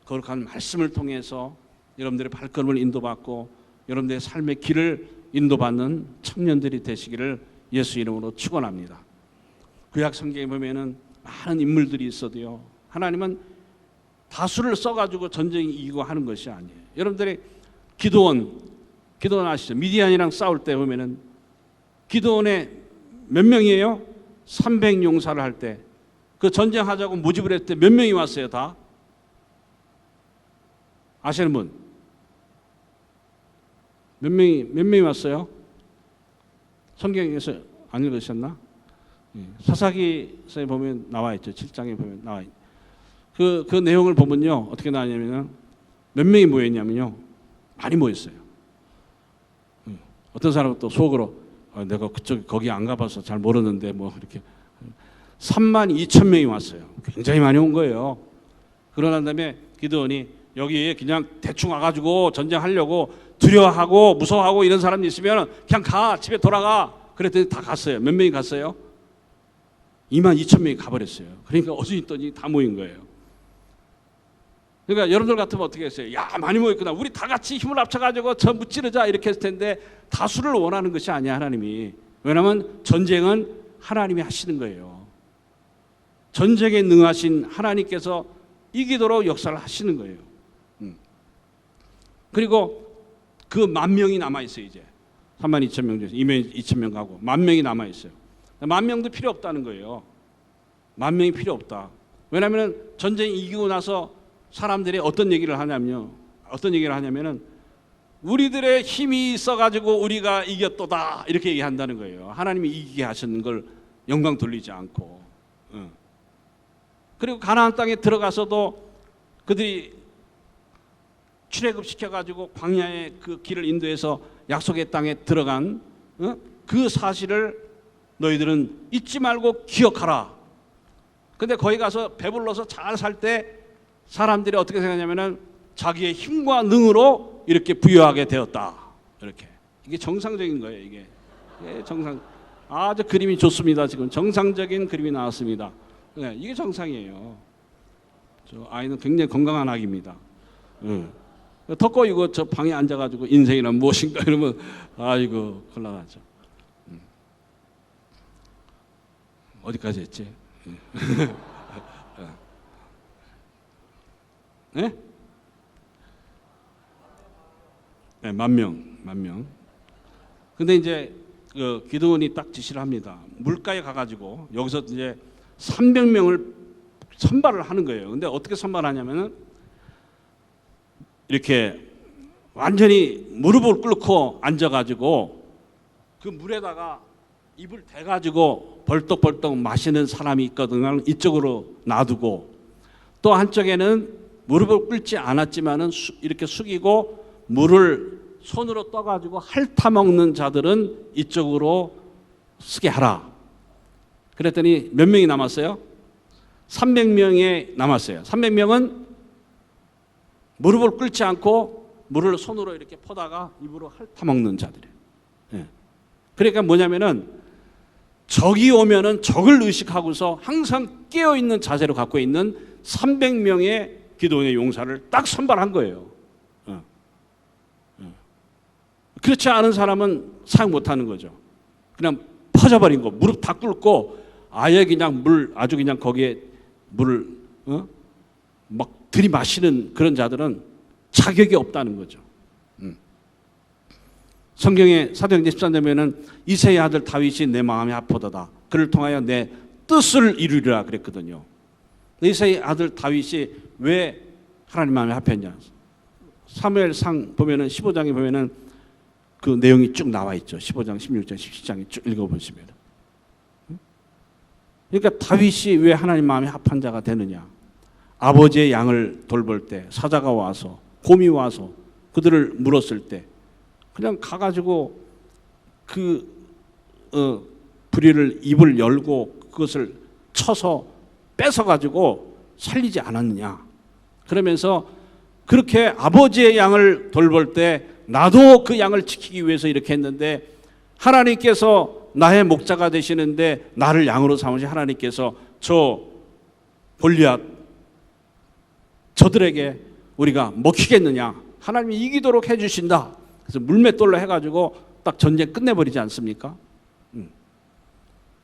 [SPEAKER 1] 거룩한 말씀을 통해서 여러분들의 발걸음을 인도받고 여러분들의 삶의 길을 인도받는 청년들이 되시기를 예수 이름으로 축원합니다. 구약 성경에 보면은 많은 인물들이 있어도요, 하나님은 다수를 써가지고 전쟁이 이기고 하는 것이 아니에요. 여러분들이 기드온 아시죠? 미디안이랑 싸울 때 보면은 기드온의 몇 명이에요? 300용사를 할 때, 그 전쟁하자고 모집을 했을 때 몇 명이 왔어요? 다 아시는 분? 몇 명이 왔어요? 성경에서 안 읽으셨나? 사사기서에 보면 나와 있죠. 7장에 보면 나와 있죠. 그 내용을 보면요, 어떻게 나왔냐면요, 몇 명이 모였냐면요, 많이 모였어요. 어떤 사람은 또 속으로 내가 거기 안 가봐서 잘 모르는데 뭐 이렇게 32,000명이 왔어요. 굉장히 많이 온 거예요. 그러난 다음에 기드온이 여기에 그냥 대충 와가지고 전쟁하려고 두려워하고 무서워하고 이런 사람이 있으면 그냥 가, 집에 돌아가. 그랬더니 다 갔어요. 몇 명이 갔어요? 22,000명이 가버렸어요. 그러니까 어디 있더니 다 모인 거예요. 그러니까 여러분들 같으면 어떻게 했어요? 야, 많이 모였구나. 우리 다 같이 힘을 합쳐가지고 저 무찌르자 이렇게 했을 텐데 다수를 원하는 것이 아니야, 하나님이. 왜냐하면 전쟁은 하나님이 하시는 거예요. 전쟁에 능하신 하나님께서 이기도록 역사를 하시는 거예요. 그리고 그 10,000명이 남아있어요. 이제 32,000명 중에서 22,000명 가고 10,000명이 남아있어요. 10,000명도 필요 없다는 거예요. 10,000명이 필요 없다. 왜냐하면 전쟁이 이기고 나서 사람들이 어떤 얘기를 하냐면요, 우리들의 힘이 있어가지고 우리가 이겼도다 이렇게 얘기한다는 거예요. 하나님이 이기게 하시는 걸 영광 돌리지 않고. 그리고 가나안 땅에 들어가서도 그들이 출애굽 시켜가지고 광야의 그 길을 인도해서 약속의 땅에 들어간 그 사실을 너희들은 잊지 말고 기억하라. 근데 거기 가서 배불러서 잘 살 때 사람들이 어떻게 생각하냐면은 자기의 힘과 능으로 이렇게 부유하게 되었다. 이렇게. 이게 정상적인 거예요, 이게. 아주 그림이 좋습니다. 지금 정상적인 그림이 나왔습니다. 네, 이게 정상이에요. 저 아이는 굉장히 건강한 아기입니다. 턱고 이거 저 방에 앉아가지고 인생이란 무엇인가 이러면 아이고 곤란하죠. 어디까지 했지? 네? 네, 10,000명. 근데 이제 그 기드온이 딱 지시를 합니다. 물가에 가가지고 여기서 이제 300명을 선발을 하는 거예요. 근데 어떻게 선발하냐면은 이렇게 완전히 무릎을 꿇고 앉아가지고 그 물에다가 입을 대가지고 벌떡벌떡 마시는 사람이 있거든요. 이쪽으로 놔두고 또 한쪽에는 무릎을 꿇지 않았지만은 이렇게 숙이고 물을 손으로 떠가지고 핥아먹는 자들은 이쪽으로 쓰게 하라. 그랬더니 몇 명이 남았어요? 300명이 남았어요. 300명은 무릎을 꿇지 않고 물을 손으로 이렇게 퍼다가 입으로 핥아먹는 자들이에요. 예. 그러니까 뭐냐면은 적이 오면은 적을 의식하고서 항상 깨어있는 자세로 갖고 있는 300명의 기도원의 용사를 딱 선발한 거예요. 그렇지 않은 사람은 사용 못하는 거죠. 그냥 퍼져버린 거, 무릎 다 꿇고 아예 그냥 아주 그냥 거기에 물을 막 들이마시는 그런 자들은 자격이 없다는 거죠. 성경에 사도행전 13장 보면은 이새의 아들 다윗이 내 마음이 아프도다. 그를 통하여 내 뜻을 이루리라 그랬거든요. 이새의 아들 다윗이 왜 하나님 마음이 아팠냐? 사무엘상 보면은 15장에 보면은 그 내용이 쭉 나와 있죠. 15장, 16장, 17장에 쭉 읽어보시면. 그러니까 다윗이 왜 하나님 마음이 합한 자가 되느냐? 아버지의 양을 돌볼 때 사자가 와서 곰이 와서 그들을 물었을 때 그냥 가가지고 그 부리를 입을 열고 그것을 쳐서 뺏어가지고 살리지 않았느냐? 그러면서 그렇게 아버지의 양을 돌볼 때 나도 그 양을 지키기 위해서 이렇게 했는데 하나님께서 나의 목자가 되시는데 나를 양으로 삼으신 하나님께서 저 골리앗 저들에게 우리가 먹히겠느냐? 하나님이 이기도록 해주신다. 그래서 물맷돌로 해가지고 딱 전쟁 끝내버리지 않습니까?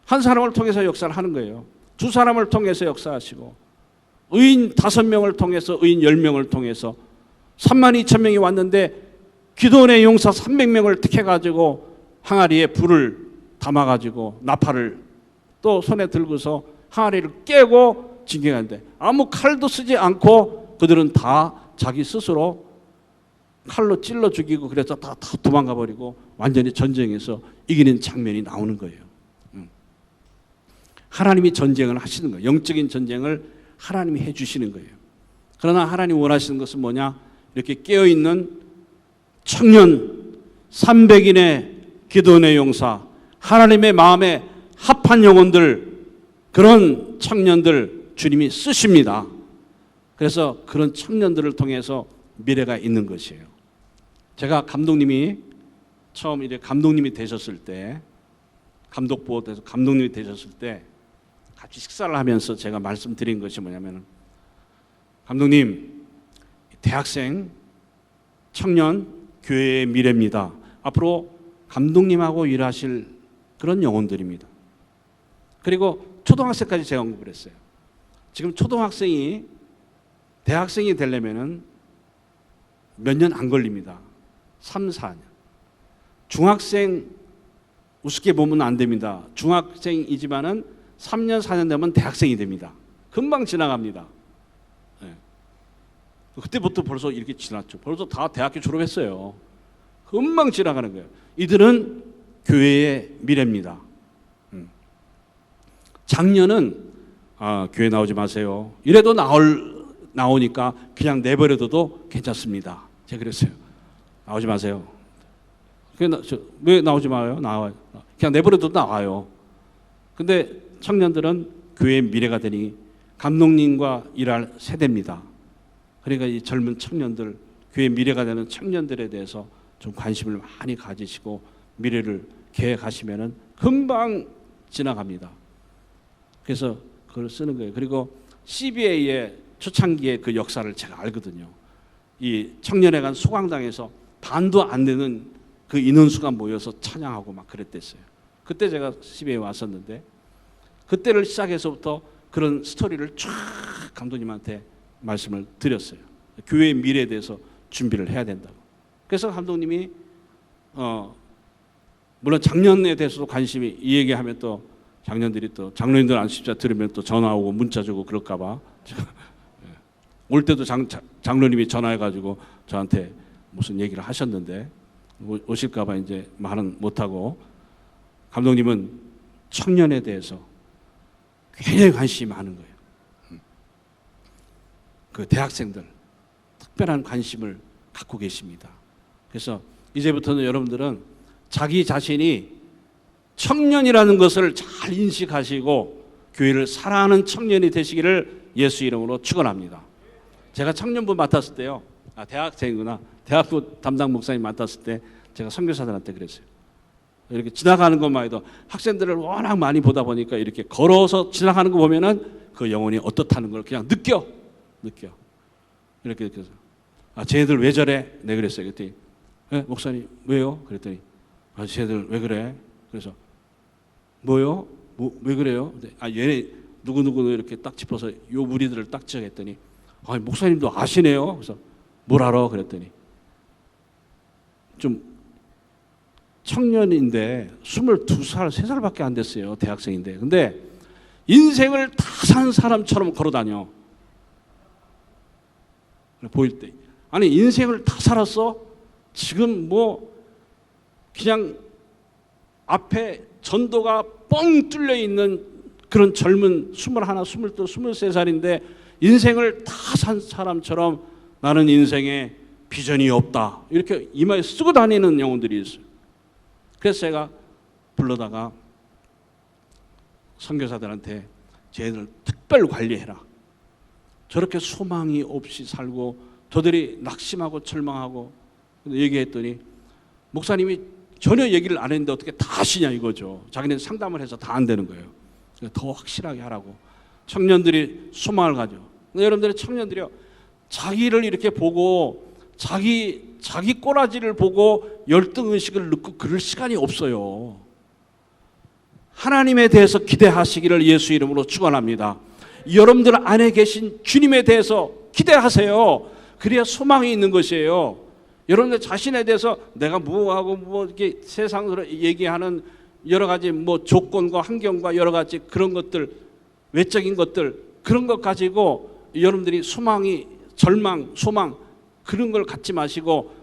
[SPEAKER 1] 한 사람을 통해서 역사를 하는 거예요. 두 사람을 통해서 역사하시고 의인 5명을 통해서 의인 10명을 통해서 32,000명이 왔는데 기도원의 용사 300명을 택해가지고 항아리에 불을 담아가지고 나팔을 또 손에 들고서 항아리를 깨고 진격하는데 아무 칼도 쓰지 않고 그들은 다 자기 스스로 칼로 찔러 죽이고 그래서 다 도망가 버리고 완전히 전쟁에서 이기는 장면이 나오는 거예요. 하나님이 전쟁을 하시는 거예요. 영적인 전쟁을 하나님이 해주시는 거예요. 그러나 하나님 원하시는 것은 뭐냐? 이렇게 깨어있는 청년 300인의 기도원의 용사, 하나님의 마음에 합한 영혼들, 그런 청년들 주님이 쓰십니다. 그래서 그런 청년들을 통해서 미래가 있는 것이에요. 제가 감독님이 처음 이제 감독님이 되셨을 때, 감독부에서 감독님이 되셨을 때 같이 식사를 하면서 제가 말씀드린 것이 뭐냐면, 감독님, 대학생, 청년, 교회의 미래입니다. 앞으로 감독님하고 일하실 그런 영혼들입니다. 그리고 초등학생까지 제가 언급을 했어요. 지금 초등학생이 대학생이 되려면은 몇 년 안 걸립니다. 3, 4년. 중학생 우습게 보면 안 됩니다. 중학생이지만은 3년, 4년 되면 대학생이 됩니다. 금방 지나갑니다. 네. 그때부터 벌써 이렇게 지났죠. 벌써 다 대학교 졸업했어요. 금방 지나가는 거예요. 이들은 교회의 미래입니다. 작년은 교회 나오지 마세요. 이래도 나오니까 그냥 내버려둬도 괜찮습니다. 제가 그랬어요. 나오지 마세요. 왜 나오지 마요? 나와요. 그냥 내버려둬도 나와요. 근데 청년들은 교회의 미래가 되니 감독님과 일할 세대입니다. 그러니까 이 젊은 청년들, 교회의 미래가 되는 청년들에 대해서 좀 관심을 많이 가지시고 미래를 계획하시면은 금방 지나갑니다. 그래서 그걸 쓰는 거예요. 그리고 CBA의 초창기의 그 역사를 제가 알거든요. 이 청년회관 소강당에서 반도 안 되는 그 인원수가 모여서 찬양하고 막 그랬댔어요. 그때 제가 CBA에 왔었는데 그때를 시작해서부터 그런 스토리를 쫙 감독님한테 말씀을 드렸어요. 교회의 미래에 대해서 준비를 해야 된다고. 그래서 감독님이 물론 작년에 대해서도 관심이 이 얘기하면 또 장년들이 또 장로님들 안수집사 들으면 또 전화 오고 문자 주고 그럴까 봐 올 때도 장로님이 전화해가지고 저한테 무슨 얘기를 하셨는데 오실까 봐 이제 말은 못하고 감독님은 청년에 대해서 굉장히 관심이 많은 거예요. 그 대학생들 특별한 관심을 갖고 계십니다. 그래서 이제부터는 여러분들은 자기 자신이 청년이라는 것을 잘 인식하시고 교회를 사랑하는 청년이 되시기를 예수 이름으로 축원합니다. 제가 청년부 맡았을 때요. 대학생이구나. 대학부 담당 목사님 맡았을 때 제가 선교사들한테 그랬어요. 이렇게 지나가는 것만 해도 학생들을 워낙 많이 보다 보니까 이렇게 걸어서 지나가는 거 보면은 그 영혼이 어떻다는 걸 그냥 느껴. 이렇게 해서 쟤들 왜 저래? 네 그랬어요. 그랬더니 목사님 왜요? 그랬더니 쟤들 왜 그래? 그래서 뭐요? 왜 그래요? 얘네 누구누구 이렇게 딱 짚어서 요 무리들을 딱 지적했더니 목사님도 아시네요. 그래서 뭘 알아? 그랬더니 좀 청년인데 22살, 3살밖에 안 됐어요. 대학생인데. 근데 인생을 다 산 사람처럼 걸어다녀. 보일 때. 아니 인생을 다 살았어? 지금 뭐 그냥 앞에 전도가 뻥 뚫려 있는 그런 젊은 21, 22, 23살인데 인생을 다 산 사람처럼 나는 인생에 비전이 없다. 이렇게 이마에 쓰고 다니는 영혼들이 있어요. 그래서 제가 불러다가 선교사들한테 쟤들 특별 관리해라. 저렇게 소망이 없이 살고 저들이 낙심하고 절망하고 얘기했더니 목사님이 전혀 얘기를 안 했는데 어떻게 다 아시냐 이거죠. 자기는 상담을 해서 다 안 되는 거예요. 더 확실하게 하라고. 청년들이 소망을 가져. 여러분들의 청년들이요, 자기를 이렇게 보고 자기 꼬라지를 보고 열등의식을 넣고 그럴 시간이 없어요. 하나님에 대해서 기대하시기를 예수 이름으로 축원합니다. 여러분들 안에 계신 주님에 대해서 기대하세요. 그래야 소망이 있는 것이에요. 여러분들 자신에 대해서 내가 뭐하고 이렇게 세상으로 얘기하는 여러 가지 조건과 환경과 여러 가지 그런 것들, 외적인 것들, 그런 것 가지고 여러분들이 소망이, 절망, 소망 그런 걸 갖지 마시고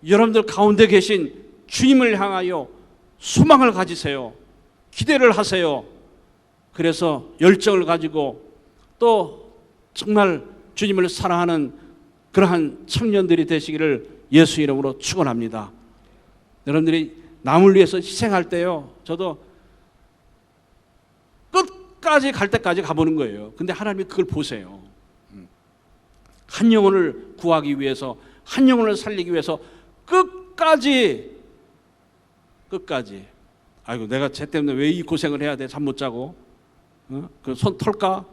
[SPEAKER 1] 여러분들 가운데 계신 주님을 향하여 소망을 가지세요. 기대를 하세요. 그래서 열정을 가지고 또 정말 주님을 사랑하는 그러한 청년들이 되시기를 예수 이름으로 축원합니다. 여러분들이 남을 위해서 희생할 때요, 저도 끝까지 갈 때까지 가보는 거예요. 근데 하나님이 그걸 보세요. 한 영혼을 구하기 위해서, 한 영혼을 살리기 위해서 끝까지 아이고 내가 쟤 때문에 왜 이 고생을 해야 돼? 잠 못 자고 그 손 털까?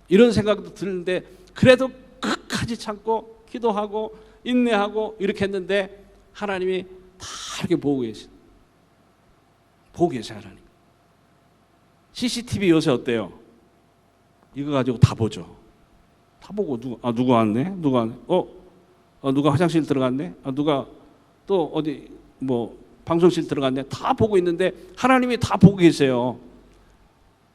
[SPEAKER 1] 이런 생각도 드는데 그래도 끝까지 참고 기도하고 인내하고 이렇게 했는데 하나님이 다 이렇게 보고 계세요. 하나님. CCTV 요새 어때요? 이거 가지고 다 보죠. 다 보고 누가 왔네? 누가 왔네? 누가 화장실 들어갔네? 누가 또 어디 방송실 들어갔네? 다 보고 있는데 하나님이 다 보고 계세요.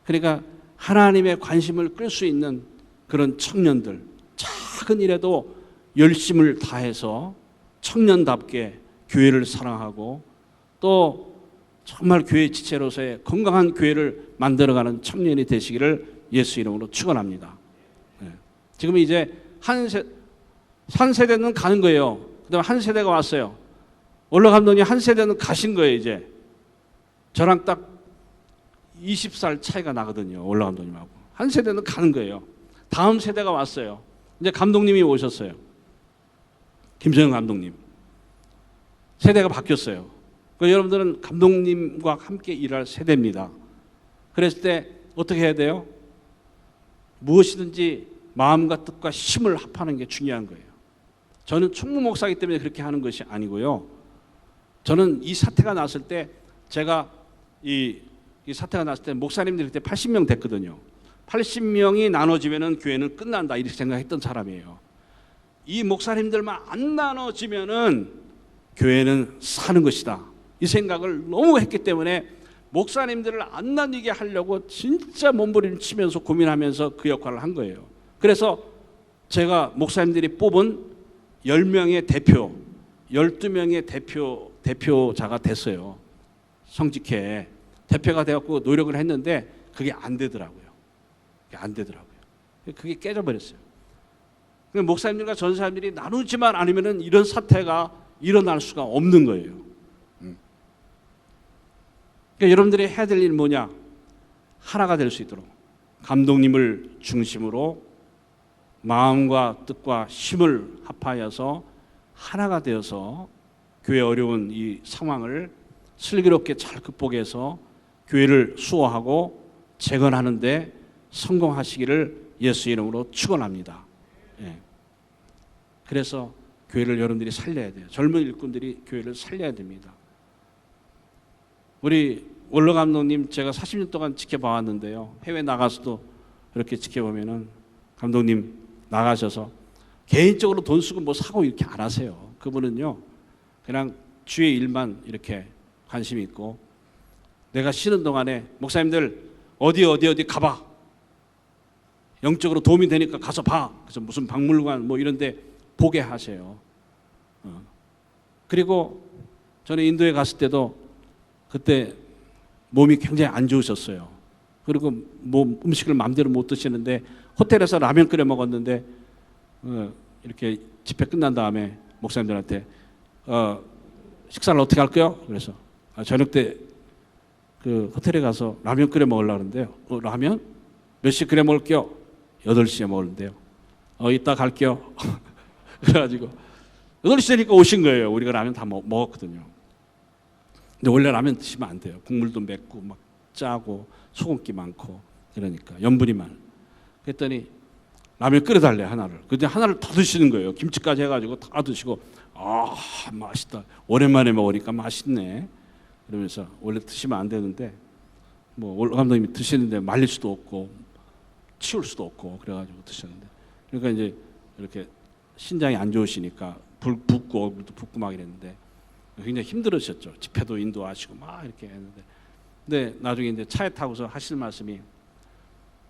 [SPEAKER 1] 그러니까 하나님의 관심을 끌 수 있는 그런 청년들, 작은 일에도 열심을 다해서 청년답게 교회를 사랑하고 또 정말 교회 지체로서의 건강한 교회를 만들어가는 청년이 되시기를 예수 이름으로 축원합니다. 지금 이제 한 세대는 가는 거예요. 그다음에 한 세대가 왔어요. 원로 감독님 한 세대는 가신 거예요. 이제 저랑 딱 20살 차이가 나거든요. 원로 감독님하고 한 세대는 가는 거예요. 다음 세대가 왔어요. 이제 감독님이 오셨어요. 김정은 감독님. 세대가 바뀌었어요. 여러분들은 감독님과 함께 일할 세대입니다. 그랬을 때 어떻게 해야 돼요? 무엇이든지 마음과 뜻과 힘을 합하는 게 중요한 거예요. 저는 충무 목사이기 때문에 그렇게 하는 것이 아니고요. 저는 이 사태가 났을 때 제가 이 사태가 났을 때 목사님들이 그때 80명 됐거든요. 80명이 나눠지면은 교회는 끝난다 이렇게 생각했던 사람이에요. 이 목사님들만 안 나눠지면은 교회는 사는 것이다. 이 생각을 너무 했기 때문에 목사님들을 안 나뉘게 하려고 진짜 몸부림치면서 고민하면서 그 역할을 한 거예요. 그래서 제가 목사님들이 뽑은 10명의 대표, 12명의 대표자가 됐어요. 성직회 대표가 되었고 노력을 했는데 그게 안 되더라고요. 그게 깨져버렸어요. 목사님들과 전사님들이 나누지만 않으면 이런 사태가 일어날 수가 없는 거예요. 그러니까 여러분들이 해야 될 일은 뭐냐? 하나가 될 수 있도록 감독님을 중심으로 마음과 뜻과 힘을 합하여서 하나가 되어서 교회 어려운 이 상황을 슬기롭게 잘 극복해서 교회를 수호하고 재건하는 데 성공하시기를 예수 이름으로 축원합니다. 그래서 교회를 여러분들이 살려야 돼요. 젊은 일꾼들이 교회를 살려야 됩니다. 우리 원로 감독님 제가 40년 동안 지켜봐왔는데요. 해외 나가서도 이렇게 지켜보면은 감독님 나가셔서 개인적으로 돈 쓰고 뭐 사고 이렇게 안 하세요. 그분은요 그냥 주의 일만 이렇게 관심 있고, 내가 쉬는 동안에 목사님들 어디 가봐, 영적으로 도움이 되니까 가서 봐. 그래서 무슨 박물관 뭐 이런데 보게 하세요. 그리고 저는 인도에 갔을 때도 그때 몸이 굉장히 안 좋으셨어요. 그리고 뭐 음식을 마음대로 못 드시는데 호텔에서 라면 끓여 먹었는데 이렇게 집회 끝난 다음에 목사님들한테 식사를 어떻게 할까요? 그래서 저녁 때 그 호텔에 가서 라면 끓여 먹으려고 하는데요. 라면? 몇 시에 끓여 먹을게요? 8시에 먹을는데요. 이따 갈게요. 그래가지고 8시 되니까 오신 거예요. 우리가 라면 다 먹었거든요. 근데 원래 라면 드시면 안 돼요. 국물도 맵고 막 짜고 소금기 많고 그러니까 염분이 많아. 그랬더니 라면 끓여달래 하나를. 근데 하나를 더 드시는 거예요. 김치까지 해가지고 다 드시고 맛있다. 오랜만에 먹으니까 맛있네. 그러면서 원래 드시면 안 되는데 뭐 올 감독님이 드시는데 말릴 수도 없고 치울 수도 없고 그래가지고 드셨는데, 그러니까 이제 이렇게 신장이 안 좋으시니까 붓고 얼굴도 붓고 막 이랬는데 굉장히 힘들으셨죠. 집회도 인도하시고 막 이렇게 했는데, 근데 나중에 이제 차에 타고서 하실 말씀이,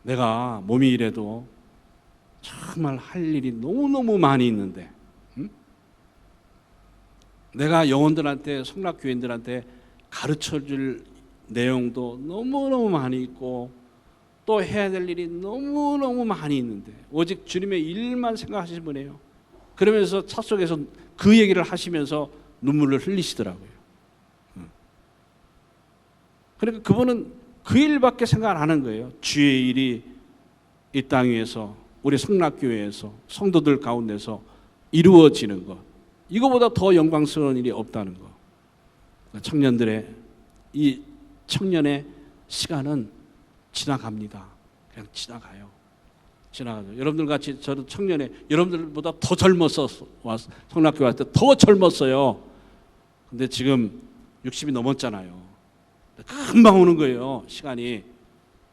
[SPEAKER 1] 내가 몸이 이래도 정말 할 일이 너무너무 많이 있는데, 내가 영혼들한테 성락교인들한테 가르쳐줄 내용도 너무너무 많이 있고 또 해야 될 일이 너무너무 많이 있는데 오직 주님의 일만 생각하시는 분이에요. 그러면서 차 속에서 그 얘기를 하시면서 눈물을 흘리시더라고요. 그러니까 그분은 그 일밖에 생각 안 하는 거예요. 주의 일이 이 땅 위에서 우리 성락교회에서 성도들 가운데서 이루어지는 것, 이거보다 더 영광스러운 일이 없다는 것. 청년들의 이 청년의 시간은 지나갑니다. 그냥 지나가요. 여러분들 같이 저도 청년에 여러분들보다 더 젊었어. 성락교회 할 때 더 젊었어요. 근데 지금 60이 넘었잖아요. 금방 오는 거예요, 시간이.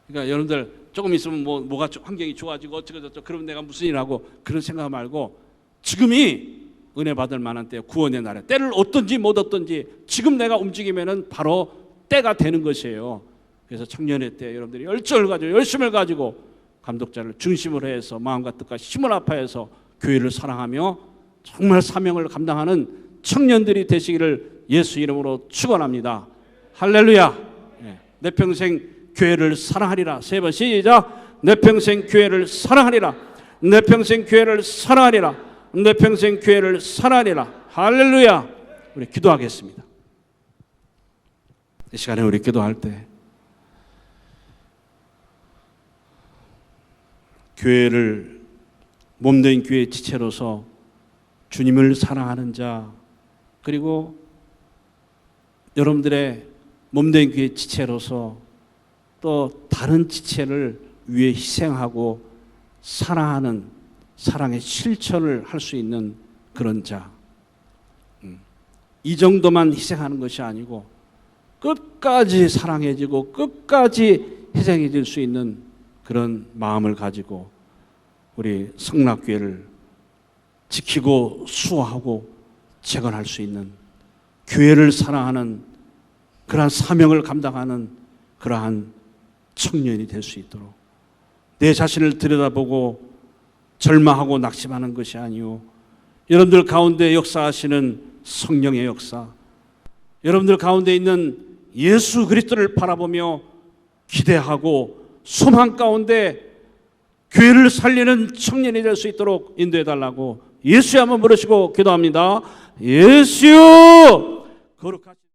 [SPEAKER 1] 그러니까 여러분들 조금 있으면 뭐가 환경이 좋아지고 어쩌고저쩌고 그러면 내가 무슨 일 하고 그런 생각 말고 지금이 은혜 받을 만한 때, 구원의 날에 때를 얻든지 못 얻든지 지금 내가 움직이면은 바로 때가 되는 것이에요. 그래서 청년의 때 여러분들이 열정을 가지고 열심을 가지고 감독자를 중심으로 해서 마음과 뜻과 힘을 합하여서 교회를 사랑하며 정말 사명을 감당하는 청년들이 되시기를 예수 이름으로 축원합니다. 할렐루야. 내 평생 교회를 사랑하리라. 3번 시작. 내 평생 교회를 사랑하리라. 내 평생 교회를 사랑하리라. 내 평생 교회를 사랑하리라. 할렐루야. 우리 기도하겠습니다. 이 시간에 우리 기도할 때 교회를, 몸된 교회의 지체로서 주님을 사랑하는 자, 그리고 여러분들의 몸된 교회의 지체로서 또 다른 지체를 위해 희생하고 사랑하는 사랑의 실천을 할 수 있는 그런 자, 이 정도만 희생하는 것이 아니고 끝까지 사랑해지고 끝까지 희생해질 수 있는 그런 마음을 가지고 우리 성락교회를 지키고 수호하고 재건할 수 있는, 교회를 사랑하는 그러한 사명을 감당하는 그러한 청년이 될 수 있도록 내 자신을 들여다보고 절망하고 낙심하는 것이 아니오, 여러분들 가운데 역사하시는 성령의 역사, 여러분들 가운데 있는 예수 그리스도를 바라보며 기대하고 소망 가운데 교회를 살리는 청년이 될 수 있도록 인도해 달라고 예수의 한번 부르시고 기도합니다. 예수여 거룩하신